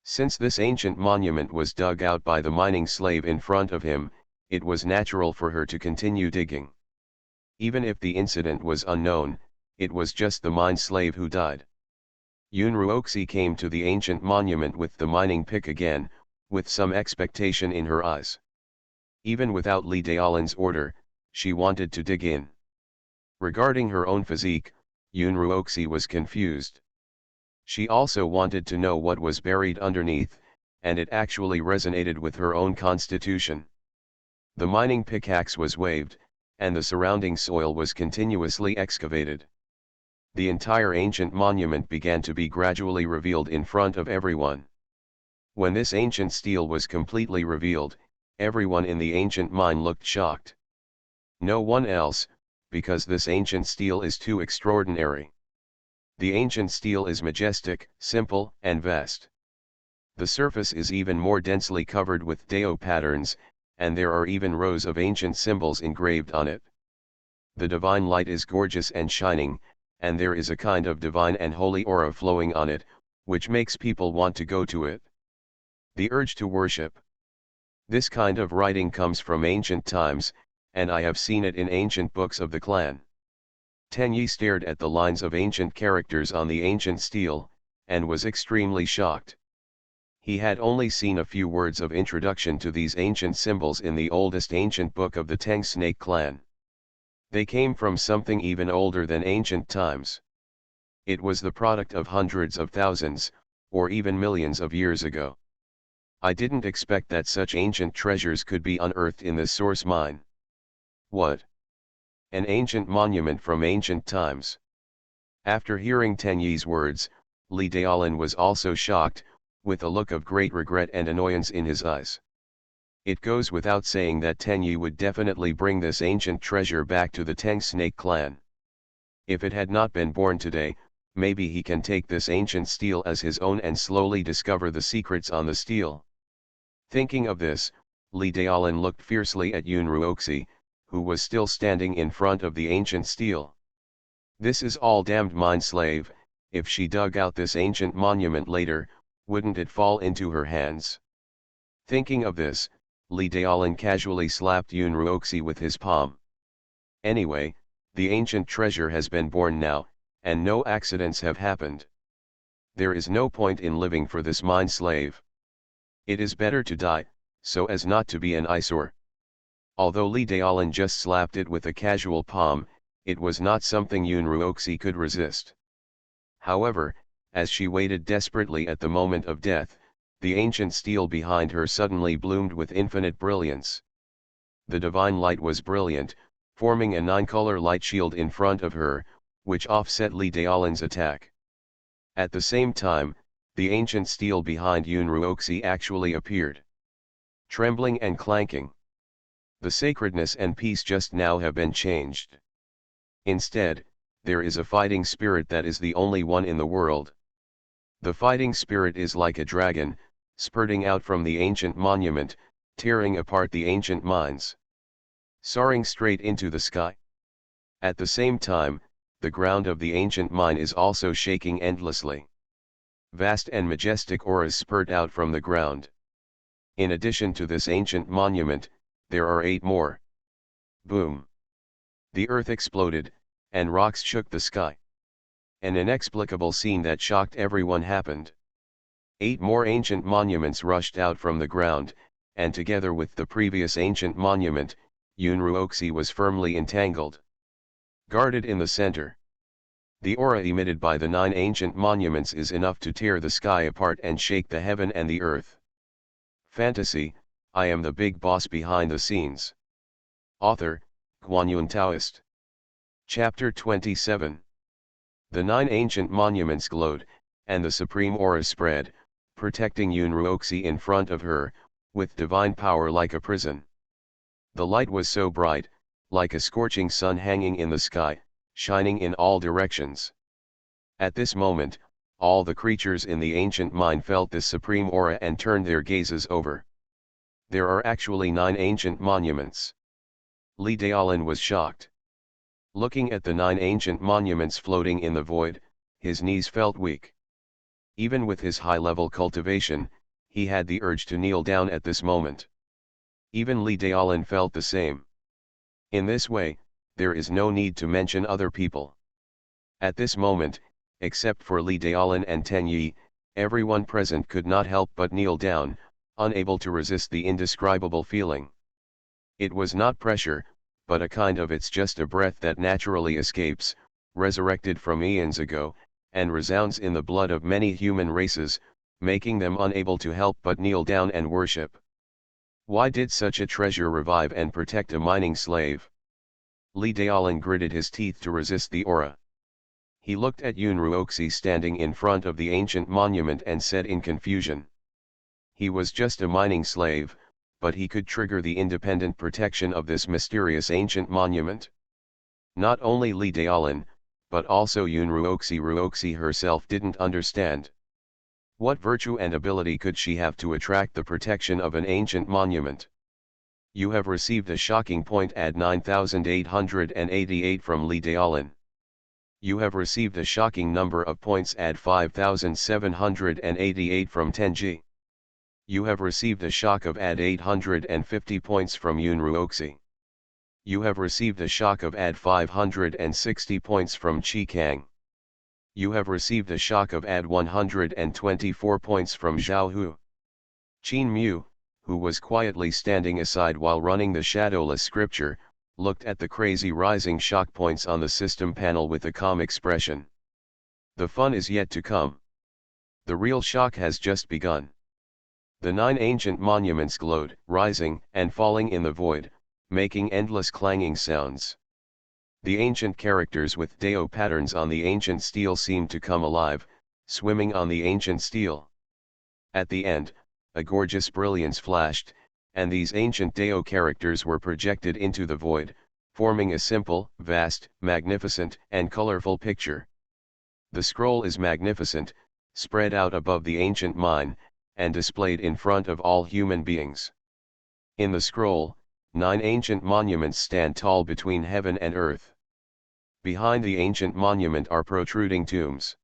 Since this ancient monument was dug out by the mining slave in front of him, it was natural for her to continue digging. Even if the incident was unknown, it was just the mine slave who died. Yun Ruoxi came to the ancient monument with the mining pick again, with some expectation in her eyes. Even without Li Daolin's order, she wanted to dig in. Regarding her own physique, Yun Ruoxi was confused. She also wanted to know what was buried underneath, and it actually resonated with her own constitution. The mining pickaxe was waved, and the surrounding soil was continuously excavated. The entire ancient monument began to be gradually revealed in front of everyone. When this ancient stele was completely revealed, everyone in the ancient mine looked shocked. No one else, because this ancient stele is too extraordinary. The ancient stele is majestic, simple, and vast. The surface is even more densely covered with Dao patterns, and there are even rows of ancient symbols engraved on it. The divine light is gorgeous and shining, and there is a kind of divine and holy aura flowing on it, which makes people want to go to it. The urge to worship. This kind of writing comes from ancient times, and I have seen it in ancient books of the clan. Tenyi stared at the lines of ancient characters on the ancient stele, and was extremely shocked. He had only seen a few words of introduction to these ancient symbols in the oldest ancient book of the Tang Snake clan. They came from something even older than ancient times. It was the product of hundreds of thousands, or even millions of years ago. I didn't expect that such ancient treasures could be unearthed in this source mine. What? An ancient monument from ancient times. After hearing Tenyi's words, Li Daolin was also shocked, with a look of great regret and annoyance in his eyes. It goes without saying that Tenyi would definitely bring this ancient treasure back to the Tang Snake clan. If it had not been born today, maybe he can take this ancient stele as his own and slowly discover the secrets on the stele. Thinking of this, Li Daolin looked fiercely at Yun Ruoxi, who was still standing in front of the ancient stele. This is all damned mine slave. If she dug out this ancient monument later, wouldn't it fall into her hands? Thinking of this, Li Daolin casually slapped Yun Ruoxi with his palm. Anyway, the ancient treasure has been born now, and no accidents have happened. There is no point in living for this mine slave. It is better to die, so as not to be an eyesore. Although Li Daolin just slapped it with a casual palm, it was not something Yun Ruoxi could resist. However, as she waited desperately at the moment of death, the ancient stele behind her suddenly bloomed with infinite brilliance. The divine light was brilliant, forming a 9-color light shield in front of her, which offset Li Daolin's attack. At the same time, the ancient stele behind Yun Ruoxi actually appeared. Trembling and clanking. The sacredness and peace just now have been changed. Instead, there is a fighting spirit that is the only one in the world. The fighting spirit is like a dragon, spurting out from the ancient monument, tearing apart the ancient mines, soaring straight into the sky. At the same time, the ground of the ancient mine is also shaking endlessly. Vast and majestic auras spurt out from the ground. In addition to this ancient monument, there are 8 more. Boom! The earth exploded, and rocks shook the sky. An inexplicable scene that shocked everyone happened. 8 more ancient monuments rushed out from the ground, and together with the previous ancient monument, Yun Ruoxi was firmly entangled. Guarded in the center. The aura emitted by the 9 ancient monuments is enough to tear the sky apart and shake the heaven and the earth. Fantasy, I am the big boss behind the scenes. Author, Guanyun Taoist. Chapter 27. The 9 ancient monuments glowed, and the supreme aura spread, protecting Yun Ruoxi in front of her, with divine power like a prison. The light was so bright, like a scorching sun hanging in the sky, shining in all directions. At this moment, all the creatures in the ancient mine felt this supreme aura and turned their gazes over. There are actually 9 ancient monuments. Li Daolin was shocked. Looking at the 9 ancient monuments floating in the void, his knees felt weak. Even with his high-level cultivation, he had the urge to kneel down at this moment. Even Li Daolin felt the same. In this way, there is no need to mention other people. At this moment, except for Li Daolin and Ten Yi, everyone present could not help but kneel down, unable to resist the indescribable feeling. It was not pressure, but a kind of it's just a breath that naturally escapes, resurrected from eons ago, and resounds in the blood of many human races, making them unable to help but kneel down and worship. Why did such a treasure revive and protect a mining slave? Li Daolin gritted his teeth to resist the aura. He looked at Yun Ruoxi standing in front of the ancient monument and said in confusion. He was just a mining slave, but he could trigger the independent protection of this mysterious ancient monument. Not only Li Daolin, but also Yun Ruoxi herself didn't understand. What virtue and ability could she have to attract the protection of an ancient monument? You have received a shocking point at 9888 from Li Daolin. You have received a shocking number of points at 5788 from Tenji. You have received a shock of add 850 points from Yun Ruoxi. You have received a shock of add 560 points from Qi Kang. You have received a shock of add 124 points from Zhao Hu. Qin Mu, who was quietly standing aside while running the shadowless scripture, looked at the crazy rising shock points on the system panel with a calm expression. The fun is yet to come. The real shock has just begun. The 9 ancient monuments glowed, rising and falling in the void, making endless clanging sounds. The ancient characters with Dao patterns on the ancient steel seemed to come alive, swimming on the ancient steel. At the end, a gorgeous brilliance flashed, and these ancient Dao characters were projected into the void, forming a simple, vast, magnificent, and colorful picture. The scroll is magnificent, spread out above the ancient mine, and displayed in front of all human beings. In the scroll, 9 ancient monuments stand tall between heaven and earth. Behind the ancient monument are protruding tombs.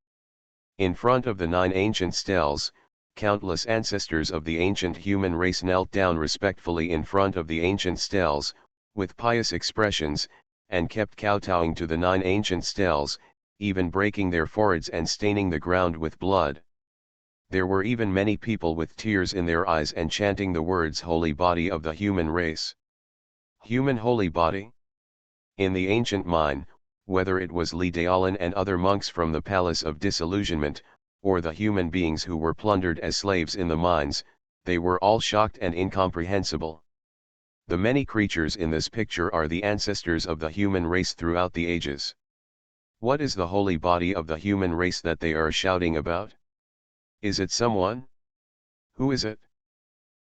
In front of the 9 ancient stels, countless ancestors of the ancient human race knelt down respectfully in front of the ancient stels, with pious expressions, and kept kowtowing to the 9 ancient stels, even breaking their foreheads and staining the ground with blood. There were even many people with tears in their eyes and chanting the words "Holy Body of the Human Race." Human holy body? In the ancient mine, whether it was Li Daolin and other monks from the Palace of Disillusionment, or the human beings who were plundered as slaves in the mines, they were all shocked and incomprehensible. The many creatures in this picture are the ancestors of the human race throughout the ages. What is the holy body of the human race that they are shouting about? Is it someone? Who is it?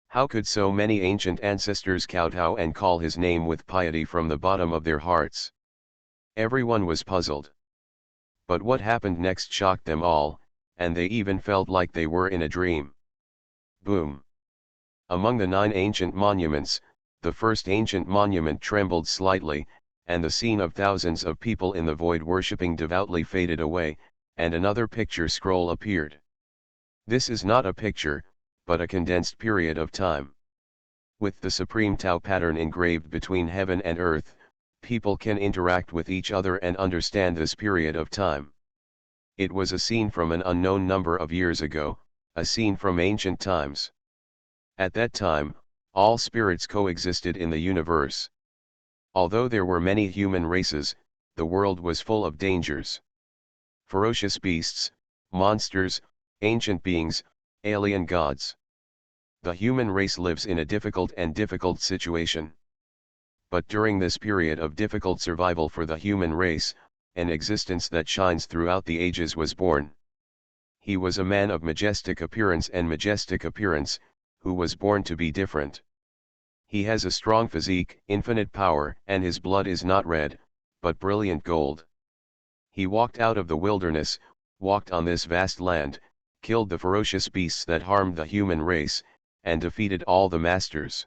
How could so many ancient ancestors kowtow and call his name with piety from the bottom of their hearts? Everyone was puzzled. But what happened next shocked them all, and they even felt like they were in a dream. Boom! Among the 9 ancient monuments, the first ancient monument trembled slightly, and the scene of thousands of people in the void worshipping devoutly faded away, and another picture scroll appeared. This is not a picture, but a condensed period of time. With the supreme Tao pattern engraved between heaven and earth, people can interact with each other and understand this period of time. It was a scene from an unknown number of years ago, a scene from ancient times. At that time, all spirits coexisted in the universe. Although there were many human races, the world was full of dangers. Ferocious beasts, monsters, ancient beings, alien gods. The human race lives in a difficult situation. But during this period of difficult survival for the human race, an existence that shines throughout the ages was born. He was a man of majestic appearance, who was born to be different. He has a strong physique, infinite power, and his blood is not red, but brilliant gold. He walked out of the wilderness, walked on this vast land, killed the ferocious beasts that harmed the human race, and defeated all the masters.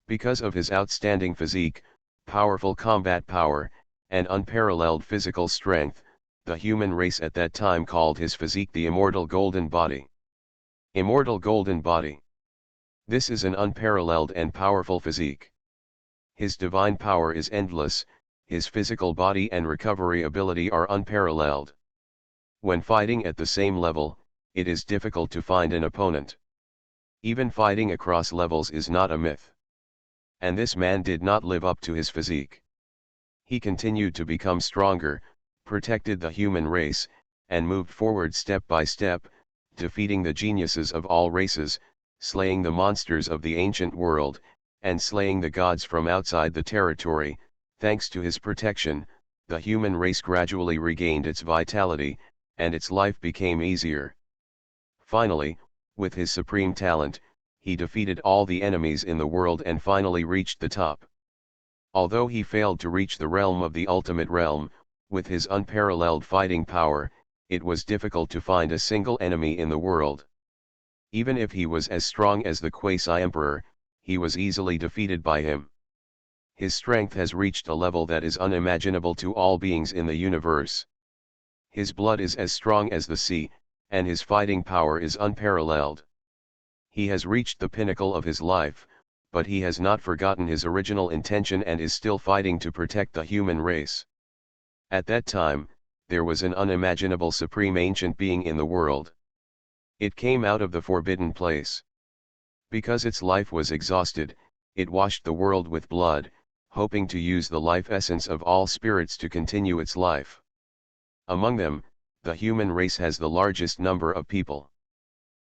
Because of his outstanding physique, powerful combat power, and unparalleled physical strength, the human race at that time called his physique the Immortal Golden Body. Immortal Golden Body. This is an unparalleled and powerful physique. His divine power is endless, his physical body and recovery ability are unparalleled. When fighting at the same level, it is difficult to find an opponent. Even fighting across levels is not a myth. And this man did not live up to his physique. He continued to become stronger, protected the human race, and moved forward step by step, defeating the geniuses of all races, slaying the monsters of the ancient world, and slaying the gods from outside the territory. Thanks to his protection, the human race gradually regained its vitality, and its life became easier. Finally, with his supreme talent, he defeated all the enemies in the world and finally reached the top. Although he failed to reach the realm of the ultimate realm, with his unparalleled fighting power, it was difficult to find a single enemy in the world. Even if he was as strong as the Quasi-Emperor, he was easily defeated by him. His strength has reached a level that is unimaginable to all beings in the universe. His blood is as strong as the sea, and his fighting power is unparalleled. He has reached the pinnacle of his life, but he has not forgotten his original intention and is still fighting to protect the human race. At that time, there was an unimaginable supreme ancient being in the world. It came out of the forbidden place. Because its life was exhausted, it washed the world with blood, hoping to use the life essence of all spirits to continue its life. Among them, the human race has the largest number of people.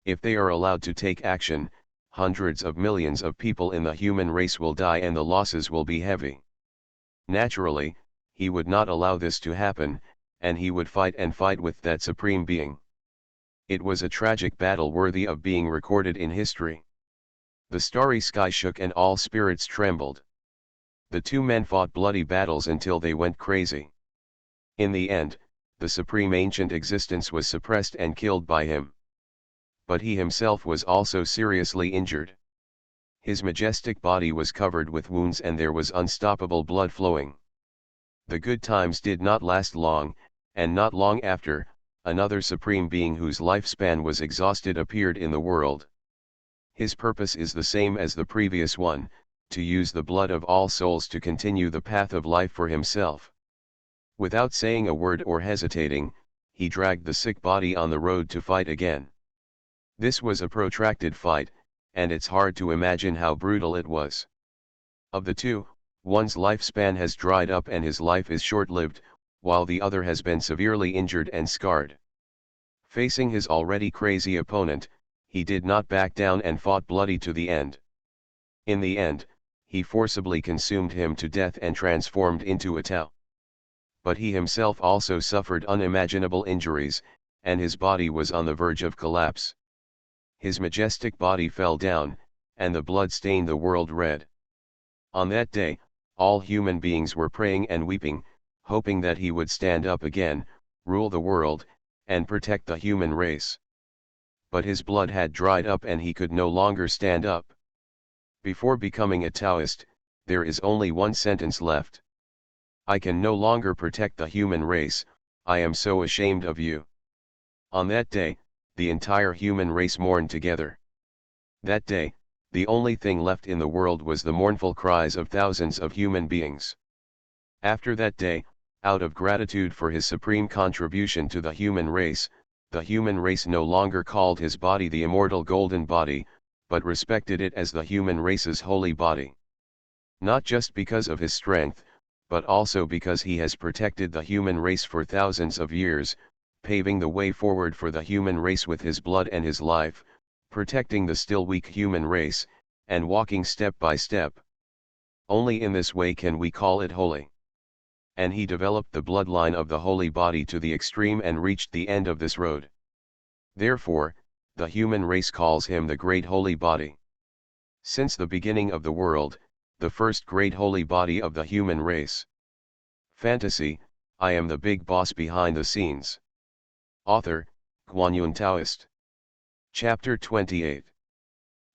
If they are allowed to take action, hundreds of millions of people in the human race will die and the losses will be heavy. Naturally, he would not allow this to happen, and he would fight and fight with that supreme being. It was a tragic battle worthy of being recorded in history. The starry sky shook and all spirits trembled. The two men fought bloody battles until they went crazy. In the end, the supreme ancient existence was suppressed and killed by him. But he himself was also seriously injured. His majestic body was covered with wounds and there was unstoppable blood flowing. The good times did not last long, and not long after, another supreme being whose lifespan was exhausted appeared in the world. His purpose is the same as the previous one, to use the blood of all souls to continue the path of life for himself. Without saying a word or hesitating, he dragged the sick body on the road to fight again. This was a protracted fight, and it's hard to imagine how brutal it was. Of the two, one's lifespan has dried up and his life is short-lived, while the other has been severely injured and scarred. Facing his already crazy opponent, he did not back down and fought bloody to the end. In the end, he forcibly consumed him to death and transformed into a Tau. But he himself also suffered unimaginable injuries, and his body was on the verge of collapse. His majestic body fell down, and the blood stained the world red. On that day, all human beings were praying and weeping, hoping that he would stand up again, rule the world, and protect the human race. But his blood had dried up and he could no longer stand up. Before becoming a Taoist, there is only one sentence left. I can no longer protect the human race, I am so ashamed of you. On that day, the entire human race mourned together. That day, the only thing left in the world was the mournful cries of thousands of human beings. After that day, out of gratitude for his supreme contribution to the human race no longer called his body the immortal golden body, but respected it as the human race's holy body. Not just because of his strength, but also because he has protected the human race for thousands of years, paving the way forward for the human race with his blood and his life, protecting the still weak human race, and walking step by step. Only in this way can we call it holy. And he developed the bloodline of the holy body to the extreme and reached the end of this road. Therefore, the human race calls him the great holy body. Since the beginning of the world, the first great holy body of the human race. Fantasy, I am the big boss behind the scenes. Author, Guanyun Taoist. Chapter 28.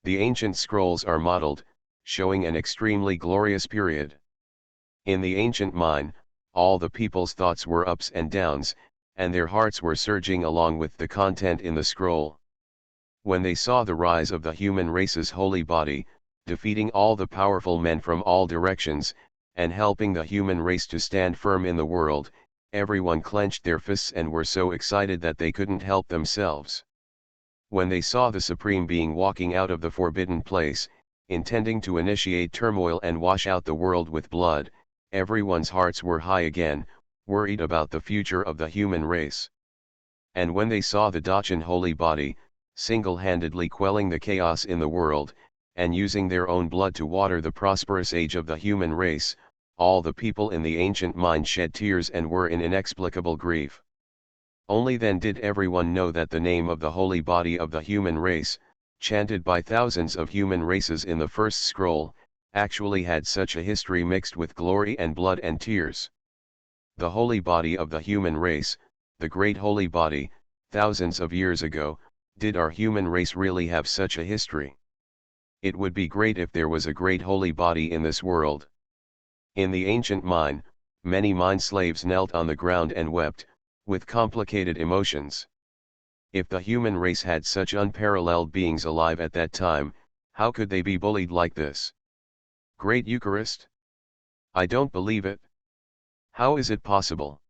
The ancient scrolls are modeled, showing an extremely glorious period. In the ancient mind, all the people's thoughts were ups and downs, and their hearts were surging along with the content in the scroll. When they saw the rise of the human race's holy body, defeating all the powerful men from all directions, and helping the human race to stand firm in the world, everyone clenched their fists and were so excited that they couldn't help themselves. When they saw the Supreme Being walking out of the forbidden place, intending to initiate turmoil and wash out the world with blood, everyone's hearts were high again, worried about the future of the human race. And when they saw the Dachan holy body, single-handedly quelling the chaos in the world, and using their own blood to water the prosperous age of the human race, all the people in the ancient mind shed tears and were in inexplicable grief. Only then did everyone know that the name of the holy body of the human race, chanted by thousands of human races in the first scroll, actually had such a history mixed with glory and blood and tears. The holy body of the human race, the great holy body, thousands of years ago, did our human race really have such a history? It would be great if there was a great holy body in this world. In the ancient mine, many mine slaves knelt on the ground and wept, with complicated emotions. If the human race had such unparalleled beings alive at that time, how could they be bullied like this? Great Eucharist? I don't believe it. How is it possible?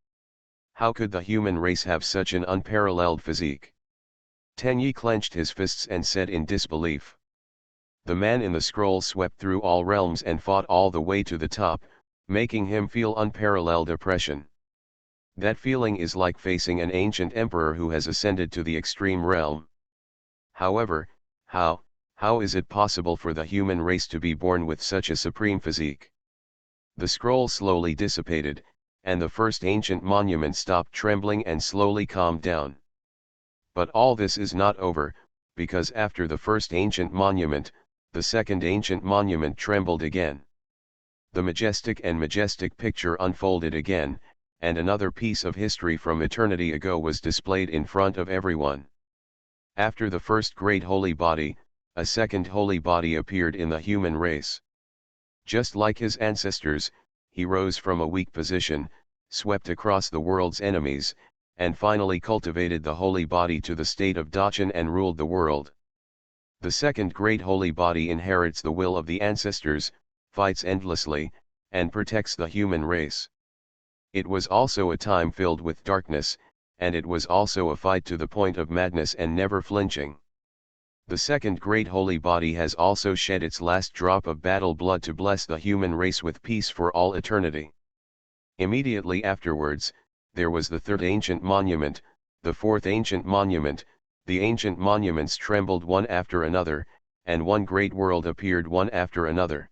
How could the human race have such an unparalleled physique? Tenyi clenched his fists and said in disbelief. The man in the scroll swept through all realms and fought all the way to the top, making him feel unparalleled oppression. That feeling is like facing an ancient emperor who has ascended to the extreme realm. However, how is it possible for the human race to be born with such a supreme physique? The scroll slowly dissipated, and the first ancient monument stopped trembling and slowly calmed down. But all this is not over, because after the first ancient monument, the second ancient monument trembled again. The majestic picture unfolded again, and another piece of history from eternity ago was displayed in front of everyone. After the first great holy body, a second holy body appeared in the human race. Just like his ancestors, he rose from a weak position, swept across the world's enemies, and finally cultivated the holy body to the state of Dachan and ruled the world. The second great holy body inherits the will of the ancestors, fights endlessly, and protects the human race. It was also a time filled with darkness, and it was also a fight to the point of madness and never flinching. The second great holy body has also shed its last drop of battle blood to bless the human race with peace for all eternity. Immediately afterwards, there was the third ancient monument, the fourth ancient monument. The ancient monuments trembled one after another, and one great world appeared one after another.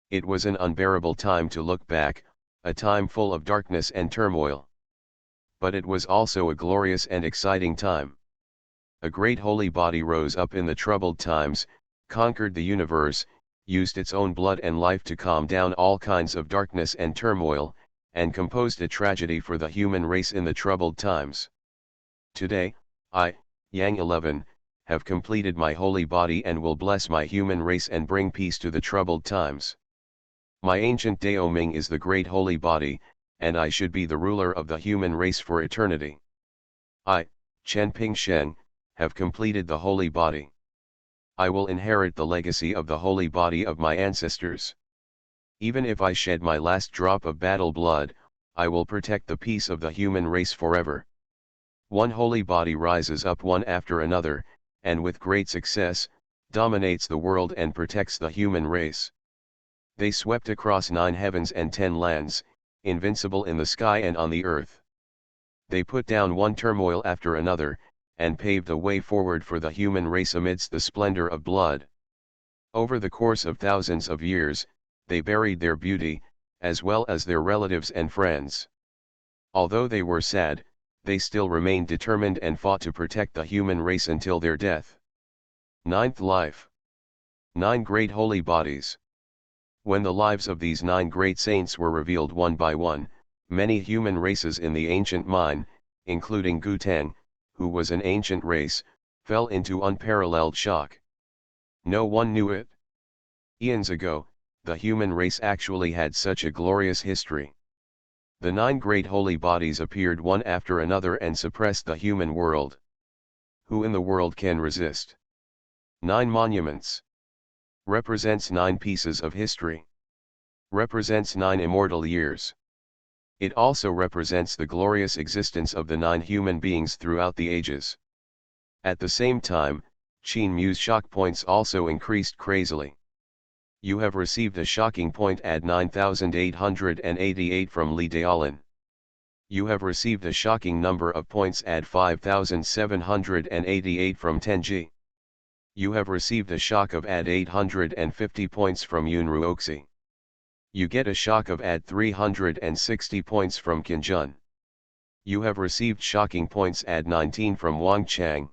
It was an unbearable time to look back, a time full of darkness and turmoil. But it was also a glorious and exciting time. A great holy body rose up in the troubled times, conquered the universe, used its own blood and life to calm down all kinds of darkness and turmoil, and composed a tragedy for the human race in the troubled times. Today, I, Yang 11, have completed my holy body and will bless my human race and bring peace to the troubled times. My ancient Dao Ming is the great holy body, and I should be the ruler of the human race for eternity. I, Chen Ping Shen, have completed the holy body. I will inherit the legacy of the holy body of my ancestors. Even if I shed my last drop of battle blood, I will protect the peace of the human race forever. One holy body rises up one after another, and with great success, dominates the world and protects the human race. They swept across 9 heavens and 10 lands, invincible in the sky and on the earth. They put down one turmoil after another, and paved a way forward for the human race amidst the splendor of blood. Over the course of thousands of years, they buried their beauty, as well as their relatives and friends. Although they were sad, they still remained determined and fought to protect the human race until their death. Ninth life. 9 great holy bodies. When the lives of these 9 great saints were revealed one by one, many human races in the ancient mine, including Gutang, who was an ancient race, fell into unparalleled shock. No one knew it. Eons ago, the human race actually had such a glorious history. The 9 great holy bodies appeared one after another and suppressed the human world. Who in the world can resist? 9 monuments. Represents 9 pieces of history. Represents 9 immortal years. It also represents the glorious existence of the 9 human beings throughout the ages. At the same time, Qin Mu's shock points also increased crazily. You have received a shocking point at 9888 from Li Daolin. You have received a shocking number of points at 5788 from Tenji. You have received a shock of at 850 points from Yun Ruoxi. You get a shock of at 360 points from Qinjun. You have received shocking points at 19 from Wang Chang.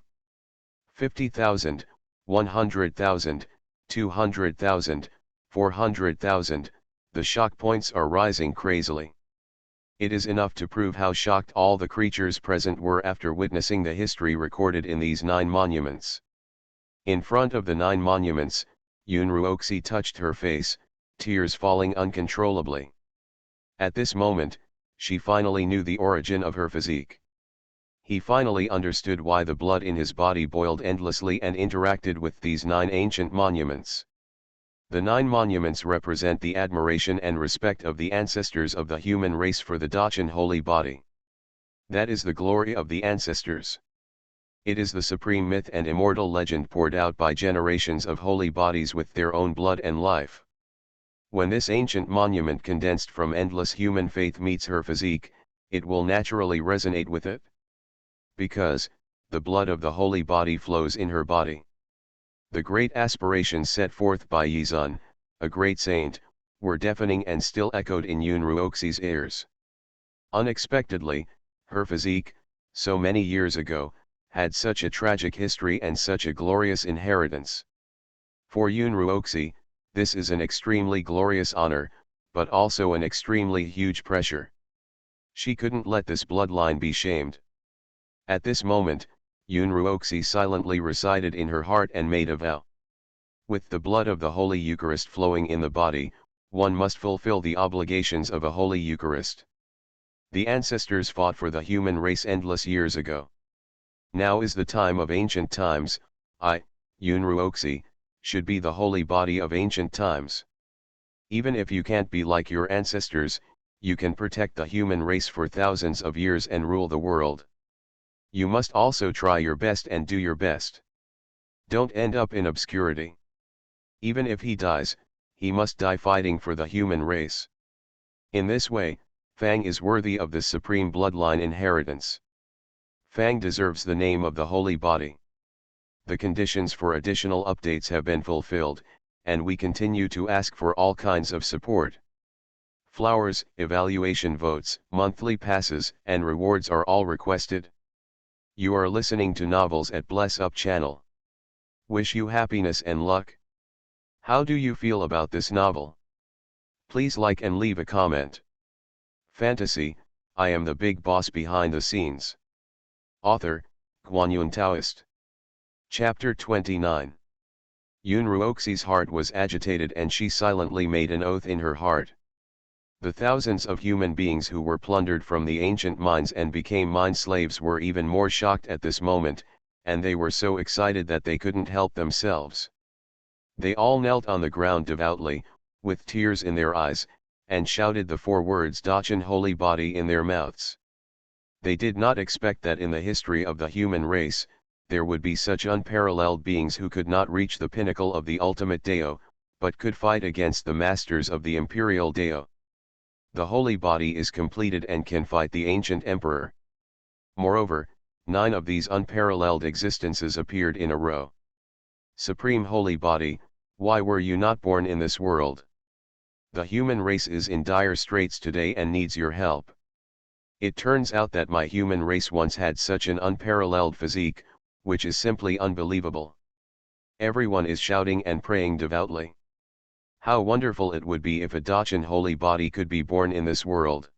50,000, 100,000, 200,000, 400,000, the shock points are rising crazily. It is enough to prove how shocked all the creatures present were after witnessing the history recorded in these 9 monuments. In front of the 9 monuments, Yun Ruoxi touched her face, tears falling uncontrollably. At this moment, she finally knew the origin of her physique. He finally understood why the blood in his body boiled endlessly and interacted with these 9 ancient monuments. The 9 monuments represent the admiration and respect of the ancestors of the human race for the Dachan holy body. That is the glory of the ancestors. It is the supreme myth and immortal legend poured out by generations of holy bodies with their own blood and life. When this ancient monument condensed from endless human faith meets her physique, it will naturally resonate with it. Because, the blood of the holy body flows in her body. The great aspirations set forth by Yizun, a great saint, were deafening and still echoed in Yun Ruoxi's ears. Unexpectedly, her physique, so many years ago, had such a tragic history and such a glorious inheritance. For Yun Ruoxi, this is an extremely glorious honor, but also an extremely huge pressure. She couldn't let this bloodline be shamed. At this moment, Yun Ruoxi silently recited in her heart and made a vow. With the blood of the Holy Eucharist flowing in the body, one must fulfill the obligations of a Holy Eucharist. The ancestors fought for the human race endless years ago. Now is the time of ancient times. I, Yun Ruoxi, should be the holy body of ancient times. Even if you can't be like your ancestors, you can protect the human race for thousands of years and rule the world. You must also try your best and do your best. Don't end up in obscurity. Even if he dies, he must die fighting for the human race. In this way, Fang is worthy of this supreme bloodline inheritance. Fang deserves the name of the holy body. The conditions for additional updates have been fulfilled, and we continue to ask for all kinds of support. Flowers, evaluation votes, monthly passes, and rewards are all requested. You are listening to Novels at Bless Up channel. Wish you happiness and luck. How do you feel about this novel? Please like and leave a comment. Fantasy, I am the big boss behind the scenes. Author, Guanyun Taoist. Chapter 29. Yun Ruoxi's heart was agitated and she silently made an oath in her heart. The thousands of human beings who were plundered from the ancient mines and became mine slaves were even more shocked at this moment, and they were so excited that they couldn't help themselves. They all knelt on the ground devoutly, with tears in their eyes, and shouted the 4 words Dachan holy body in their mouths. They did not expect that in the history of the human race, there would be such unparalleled beings who could not reach the pinnacle of the ultimate Dao, but could fight against the masters of the imperial Dao. The holy body is completed and can fight the ancient emperor. Moreover, 9 of these unparalleled existences appeared in a row. Supreme holy body, why were you not born in this world? The human race is in dire straits today and needs your help. It turns out that my human race once had such an unparalleled physique, which is simply unbelievable. Everyone is shouting and praying devoutly. How wonderful it would be if a Dachan holy body could be born in this world.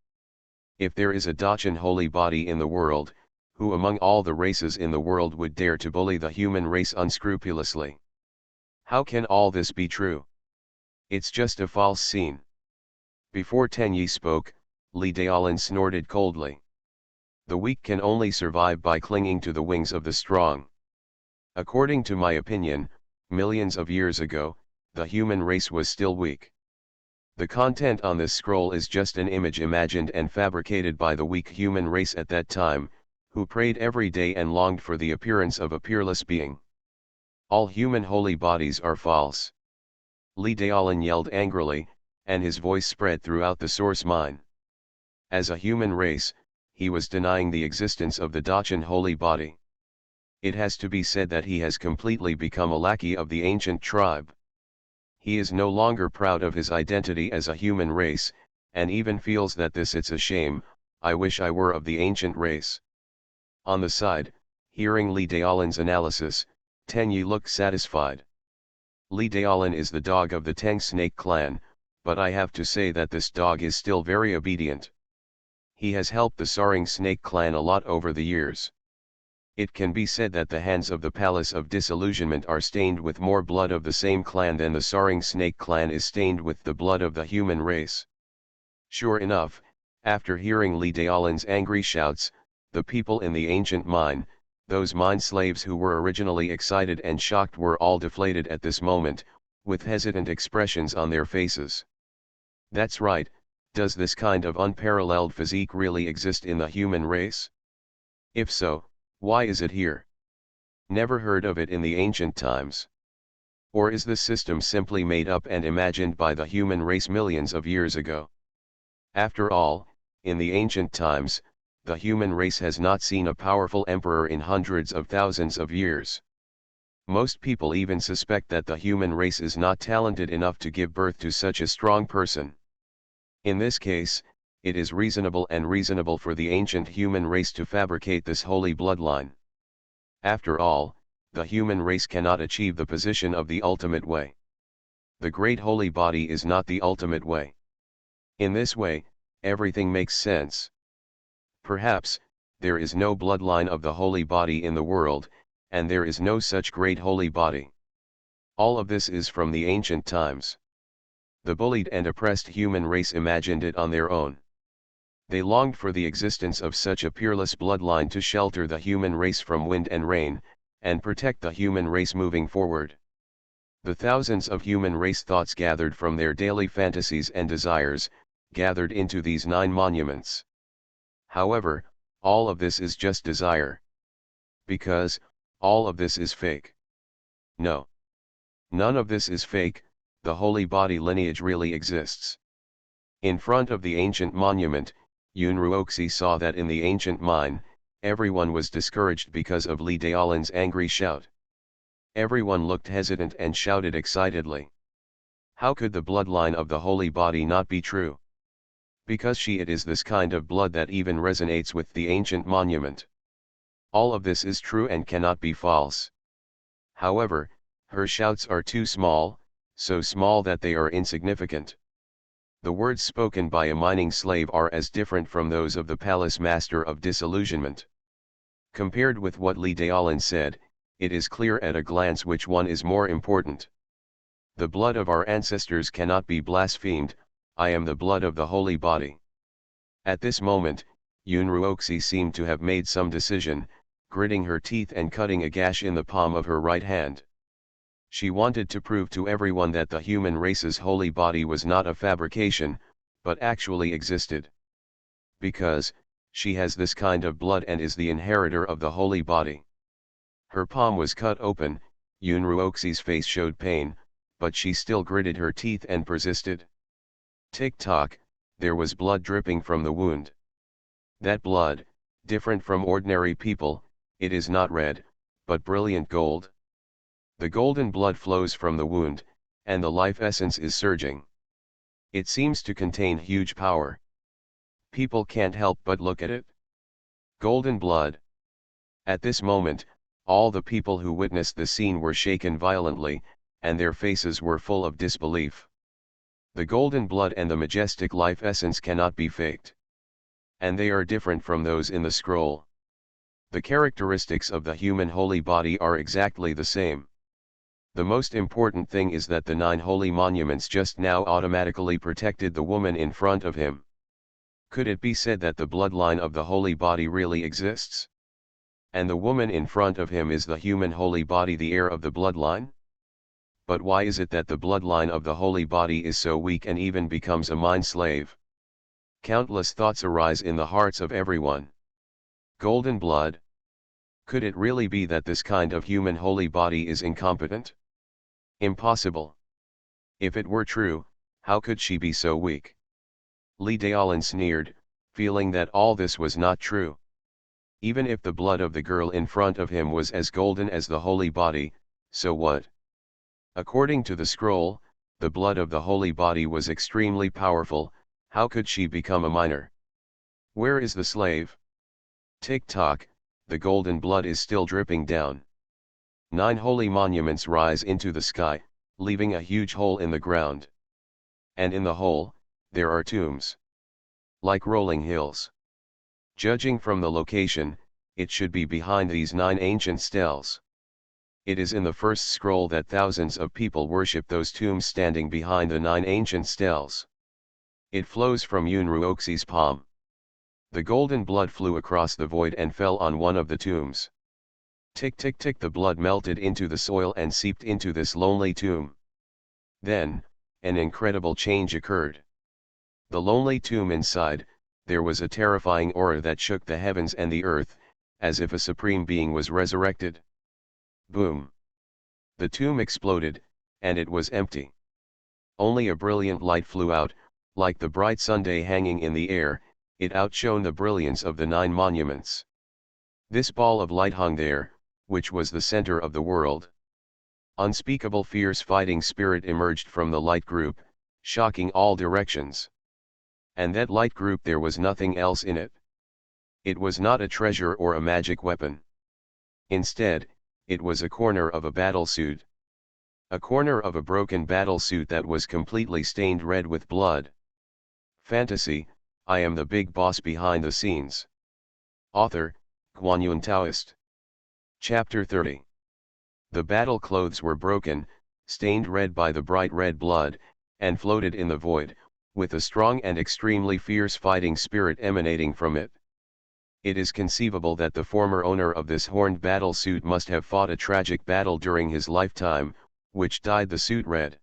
If there is a Dachan holy body in the world, who among all the races in the world would dare to bully the human race unscrupulously? How can all this be true? It's just a false scene. Before Tenyi spoke, Li Daolin snorted coldly. The weak can only survive by clinging to the wings of the strong. According to my opinion, Millions of years ago, the human race was still weak. The content on this scroll is just an image imagined and fabricated by the weak human race at that time, who prayed every day and longed for the appearance of a peerless being. All human holy bodies are false. Li Daolin yelled angrily, and his voice spread throughout the source mine. As a human race, he was denying the existence of the Dachan holy body. It has to be said that he has completely become a lackey of the ancient tribe. He is no longer proud of his identity as a human race, and even feels that it's a shame. I wish I were of the ancient race. On the side, hearing Li Daolin's analysis, Tenyi looked satisfied. Li Daolin is the dog of the Tang Snake clan, but I have to say that this dog is still very obedient. He has helped the Saring Snake clan a lot over the years. It can be said that the hands of the Palace of Disillusionment are stained with more blood of the same clan than the Saring Snake clan is stained with the blood of the human race. Sure enough, after hearing Li Daolin's angry shouts, the people in the ancient mine, those mine slaves who were originally excited and shocked, were all deflated at this moment, with hesitant expressions on their faces. That's right, does this kind of unparalleled physique really exist in the human race? If so, why is it here? Never heard of it in the ancient times. Or is this system simply made up and imagined by the human race millions of years ago? After all, in the ancient times, the human race has not seen a powerful emperor in hundreds of thousands of years. Most people even suspect that the human race is not talented enough to give birth to such a strong person. In this case, it is reasonable for the ancient human race to fabricate this holy bloodline. After all, the human race cannot achieve the position of the ultimate way. The great holy body is not the ultimate way. In this way, everything makes sense. Perhaps, there is no bloodline of the holy body in the world, and there is no such great holy body. All of this is from the ancient times. The bullied and oppressed human race imagined it on their own. They longed for the existence of such a peerless bloodline to shelter the human race from wind and rain, and protect the human race moving forward. The thousands of human race thoughts gathered from their daily fantasies and desires, gathered into these 9 monuments. However, all of this is just desire. Because, all of this is fake. No. None of this is fake, the holy body lineage really exists. In front of the ancient monument, Yun Ruoxi saw that in the ancient mine, everyone was discouraged because of Li Daolin's angry shout. Everyone looked hesitant and shouted excitedly. How could the bloodline of the holy body not be true? Because it is this kind of blood that even resonates with the ancient monument. All of this is true and cannot be false. However, her shouts are too small, so small that they are insignificant. The words spoken by a mining slave are as different from those of the palace master of disillusionment. Compared with what Li Daolin said, it is clear at a glance which one is more important. The blood of our ancestors cannot be blasphemed. I am the blood of the holy body. At this moment, Yun Ruoxi seemed to have made some decision, gritting her teeth and cutting a gash in the palm of her right hand. She wanted to prove to everyone that the human race's holy body was not a fabrication, but actually existed. Because, she has this kind of blood and is the inheritor of the holy body. Her palm was cut open, Yun Ruoxi's face showed pain, but she still gritted her teeth and persisted. Tick-tock, there was blood dripping from the wound. That blood, different from ordinary people, it is not red, but brilliant gold. The golden blood flows from the wound, and the life essence is surging. It seems to contain huge power. People can't help but look at it. Golden blood. At this moment, all the people who witnessed the scene were shaken violently, and their faces were full of disbelief. The golden blood and the majestic life essence cannot be faked. And they are different from those in the scroll. The characteristics of the human holy body are exactly the same. The most important thing is that the 9 holy monuments just now automatically protected the woman in front of him. Could it be said that the bloodline of the holy body really exists? And the woman in front of him is the human holy body, the heir of the bloodline? But why is it that the bloodline of the holy body is so weak and even becomes a mind slave? Countless thoughts arise in the hearts of everyone. Golden blood? Could it really be that this kind of human holy body is incompetent? Impossible. If it were true, how could she be so weak? Li Daolin sneered, feeling that all this was not true. Even if the blood of the girl in front of him was as golden as the holy body, so what? According to the scroll, the blood of the holy body was extremely powerful. How could she become a minor? Where is the slave? Tick-tock, the golden blood is still dripping down. 9 holy monuments rise into the sky, leaving a huge hole in the ground. And in the hole, there are tombs. Like rolling hills. Judging from the location, it should be behind these 9 ancient stels. It is in the first scroll that thousands of people worship those tombs standing behind the 9 ancient stels. It flows from Yunruoxi's palm. The golden blood flew across the void and fell on one of the tombs. Tick tick tick, the blood melted into the soil and seeped into this lonely tomb. Then, an incredible change occurred. The lonely tomb inside, there was a terrifying aura that shook the heavens and the earth, as if a supreme being was resurrected. Boom! The tomb exploded, and it was empty. Only a brilliant light flew out, like the bright Sunday hanging in the air. It outshone the brilliance of the 9 monuments. This ball of light hung there, which was the center of the world. Unspeakable fierce fighting spirit emerged from the light group, shocking all directions. And that light group, there was nothing else in it. It was not a treasure or a magic weapon. Instead, it was a corner of a battlesuit. A corner of a broken battlesuit that was completely stained red with blood. Fantasy, I am the big boss behind the scenes. Author, Guanyun Taoist. Chapter 30. The battle clothes were broken, stained red by the bright red blood, and floated in the void, with a strong and extremely fierce fighting spirit emanating from it. It is conceivable that the former owner of this horned battle suit must have fought a tragic battle during his lifetime, which dyed the suit red.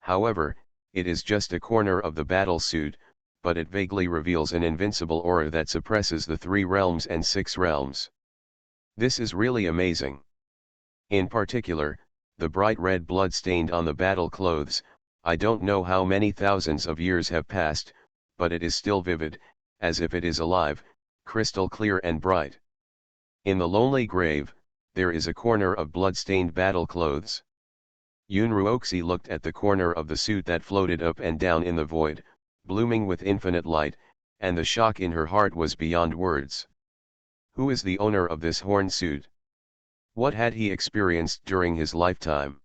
However, it is just a corner of the battle suit, but it vaguely reveals an invincible aura that suppresses the 3 realms and 6 realms. This is really amazing. In particular, the bright red blood stained on the battle clothes. I don't know how many thousands of years have passed, but it is still vivid, as if it is alive, crystal clear and bright. In the lonely grave, there is a corner of blood-stained battle clothes. Yunruoxi looked at the corner of the suit that floated up and down in the void, blooming with infinite light, and the shock in her heart was beyond words. Who is the owner of this horned suit? What had he experienced during his lifetime?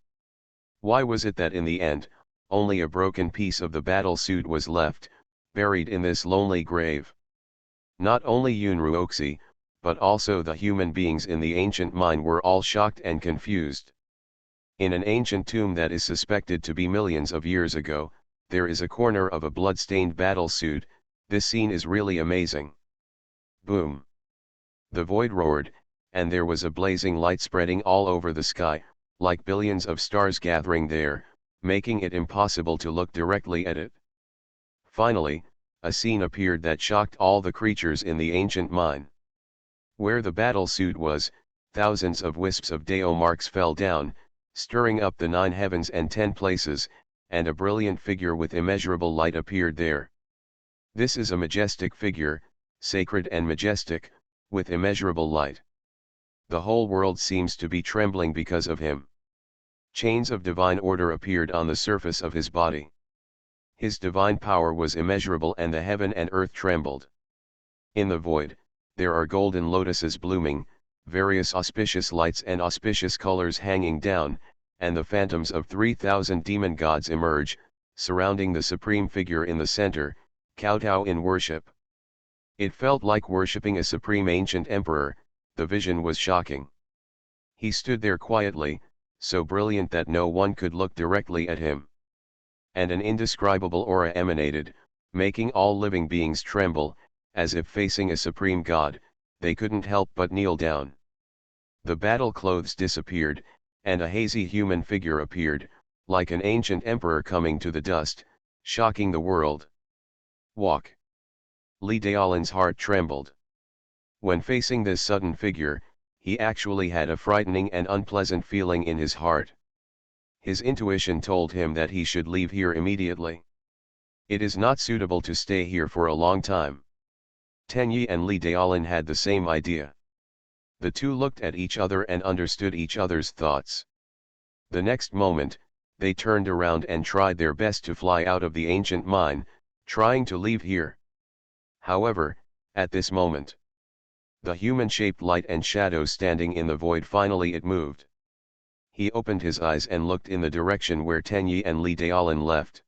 Why was it that in the end, only a broken piece of the battle suit was left, buried in this lonely grave? Not only Yunruoxi, but also the human beings in the ancient mine were all shocked and confused. In an ancient tomb that is suspected to be millions of years ago, there is a corner of a blood-stained battle suit. This scene is really amazing. Boom! The void roared, and there was a blazing light spreading all over the sky, like billions of stars gathering there, making it impossible to look directly at it. Finally, a scene appeared that shocked all the creatures in the ancient mine. Where the battle suit was, thousands of wisps of Dao marks fell down, stirring up the 9 heavens and 10 places, and a brilliant figure with immeasurable light appeared there. This is a majestic figure, sacred and majestic, with immeasurable light. The whole world seems to be trembling because of him. Chains of divine order appeared on the surface of his body. His divine power was immeasurable and the heaven and earth trembled. In the void, there are golden lotuses blooming, various auspicious lights and auspicious colors hanging down, and the phantoms of 3,000 demon gods emerge, surrounding the supreme figure in the center, kowtow in worship. It felt like worshipping a supreme ancient emperor. The vision was shocking. He stood there quietly, so brilliant that no one could look directly at him. And an indescribable aura emanated, making all living beings tremble, as if facing a supreme god. They couldn't help but kneel down. The battle clothes disappeared, and a hazy human figure appeared, like an ancient emperor coming to the dust, shocking the world. Walk. Li Daolin's heart trembled. When facing this sudden figure, he actually had a frightening and unpleasant feeling in his heart. His intuition told him that he should leave here immediately. It is not suitable to stay here for a long time. Tenyi and Li Daolin had the same idea. The two looked at each other and understood each other's thoughts. The next moment, they turned around and tried their best to fly out of the ancient mine, trying to leave here. However, at this moment, the human-shaped light and shadow standing in the void finally it moved. He opened his eyes and looked in the direction where Tenyi and Li Daolin left.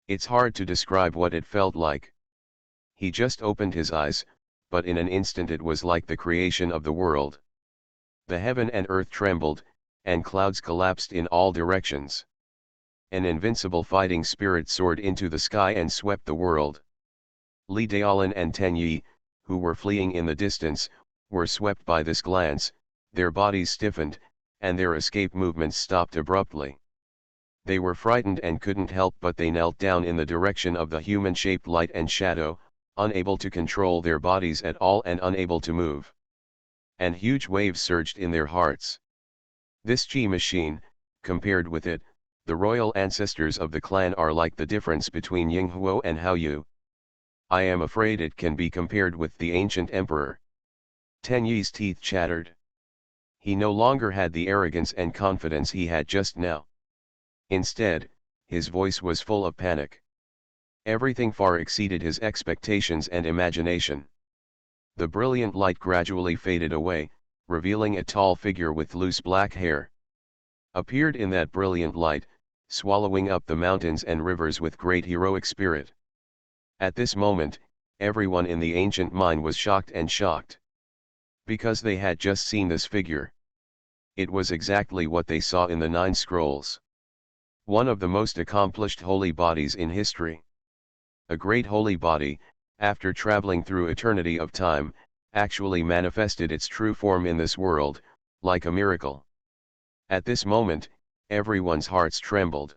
It's hard to describe what it felt like. He just opened his eyes, but in an instant it was like the creation of the world. The heaven and earth trembled, and clouds collapsed in all directions. An invincible fighting spirit soared into the sky and swept the world. Li Daolin and Tenyi, who were fleeing in the distance, were swept by this glance, their bodies stiffened, and their escape movements stopped abruptly. They were frightened and couldn't help but they knelt down in the direction of the human-shaped light and shadow, unable to control their bodies at all and unable to move. And huge waves surged in their hearts. This Qi machine, compared with it, the royal ancestors of the clan are like the difference between Yinghuo and Haoyu. I am afraid it can be compared with the ancient emperor. Tenyi's teeth chattered. He no longer had the arrogance and confidence he had just now. Instead, his voice was full of panic. Everything far exceeded his expectations and imagination. The brilliant light gradually faded away, revealing a tall figure with loose black hair. Appeared in that brilliant light, swallowing up the mountains and rivers with great heroic spirit. At this moment, everyone in the ancient mine was shocked. Because they had just seen this figure. It was exactly what they saw in the 9 scrolls. One of the most accomplished holy bodies in history. A great holy body, after traveling through eternity of time, actually manifested its true form in this world, like a miracle. At this moment, everyone's hearts trembled.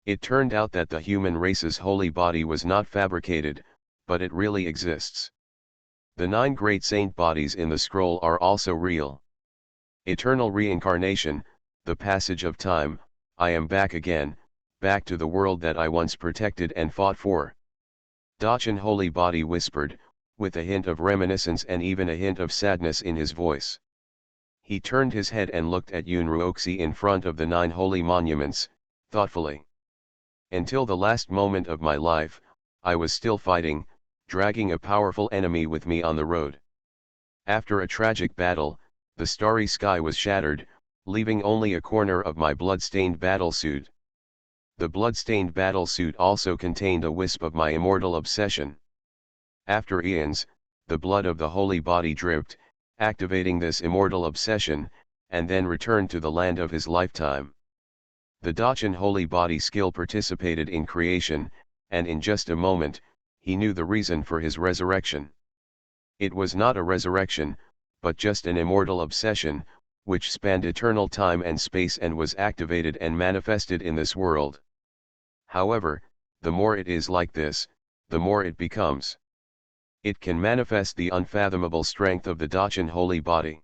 It turned out that the human race's holy body was not fabricated, but it really exists. The 9 great saint bodies in the scroll are also real. Eternal reincarnation, the passage of time, I am back again, back to the world that I once protected and fought for. Dachan Holy Body whispered, with a hint of reminiscence and even a hint of sadness in his voice. He turned his head and looked at Yunruoxi in front of the 9 holy monuments, thoughtfully. Until the last moment of my life, I was still fighting, dragging a powerful enemy with me on the road. After a tragic battle, the starry sky was shattered, leaving only a corner of my blood-stained battlesuit. The blood-stained battlesuit also contained a wisp of my immortal obsession. After eons, the blood of the holy body dripped, activating this immortal obsession, and then returned to the land of his lifetime. The Dachan holy body skill participated in creation, and in just a moment, he knew the reason for his resurrection. It was not a resurrection, but just an immortal obsession, which spanned eternal time and space and was activated and manifested in this world. However, the more it is like this, the more it becomes. It can manifest the unfathomable strength of the Dachan holy body.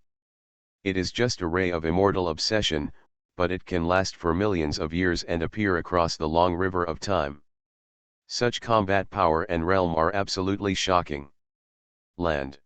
It is just a ray of immortal obsession, but it can last for millions of years and appear across the long river of time. Such combat power and realm are absolutely shocking. Land.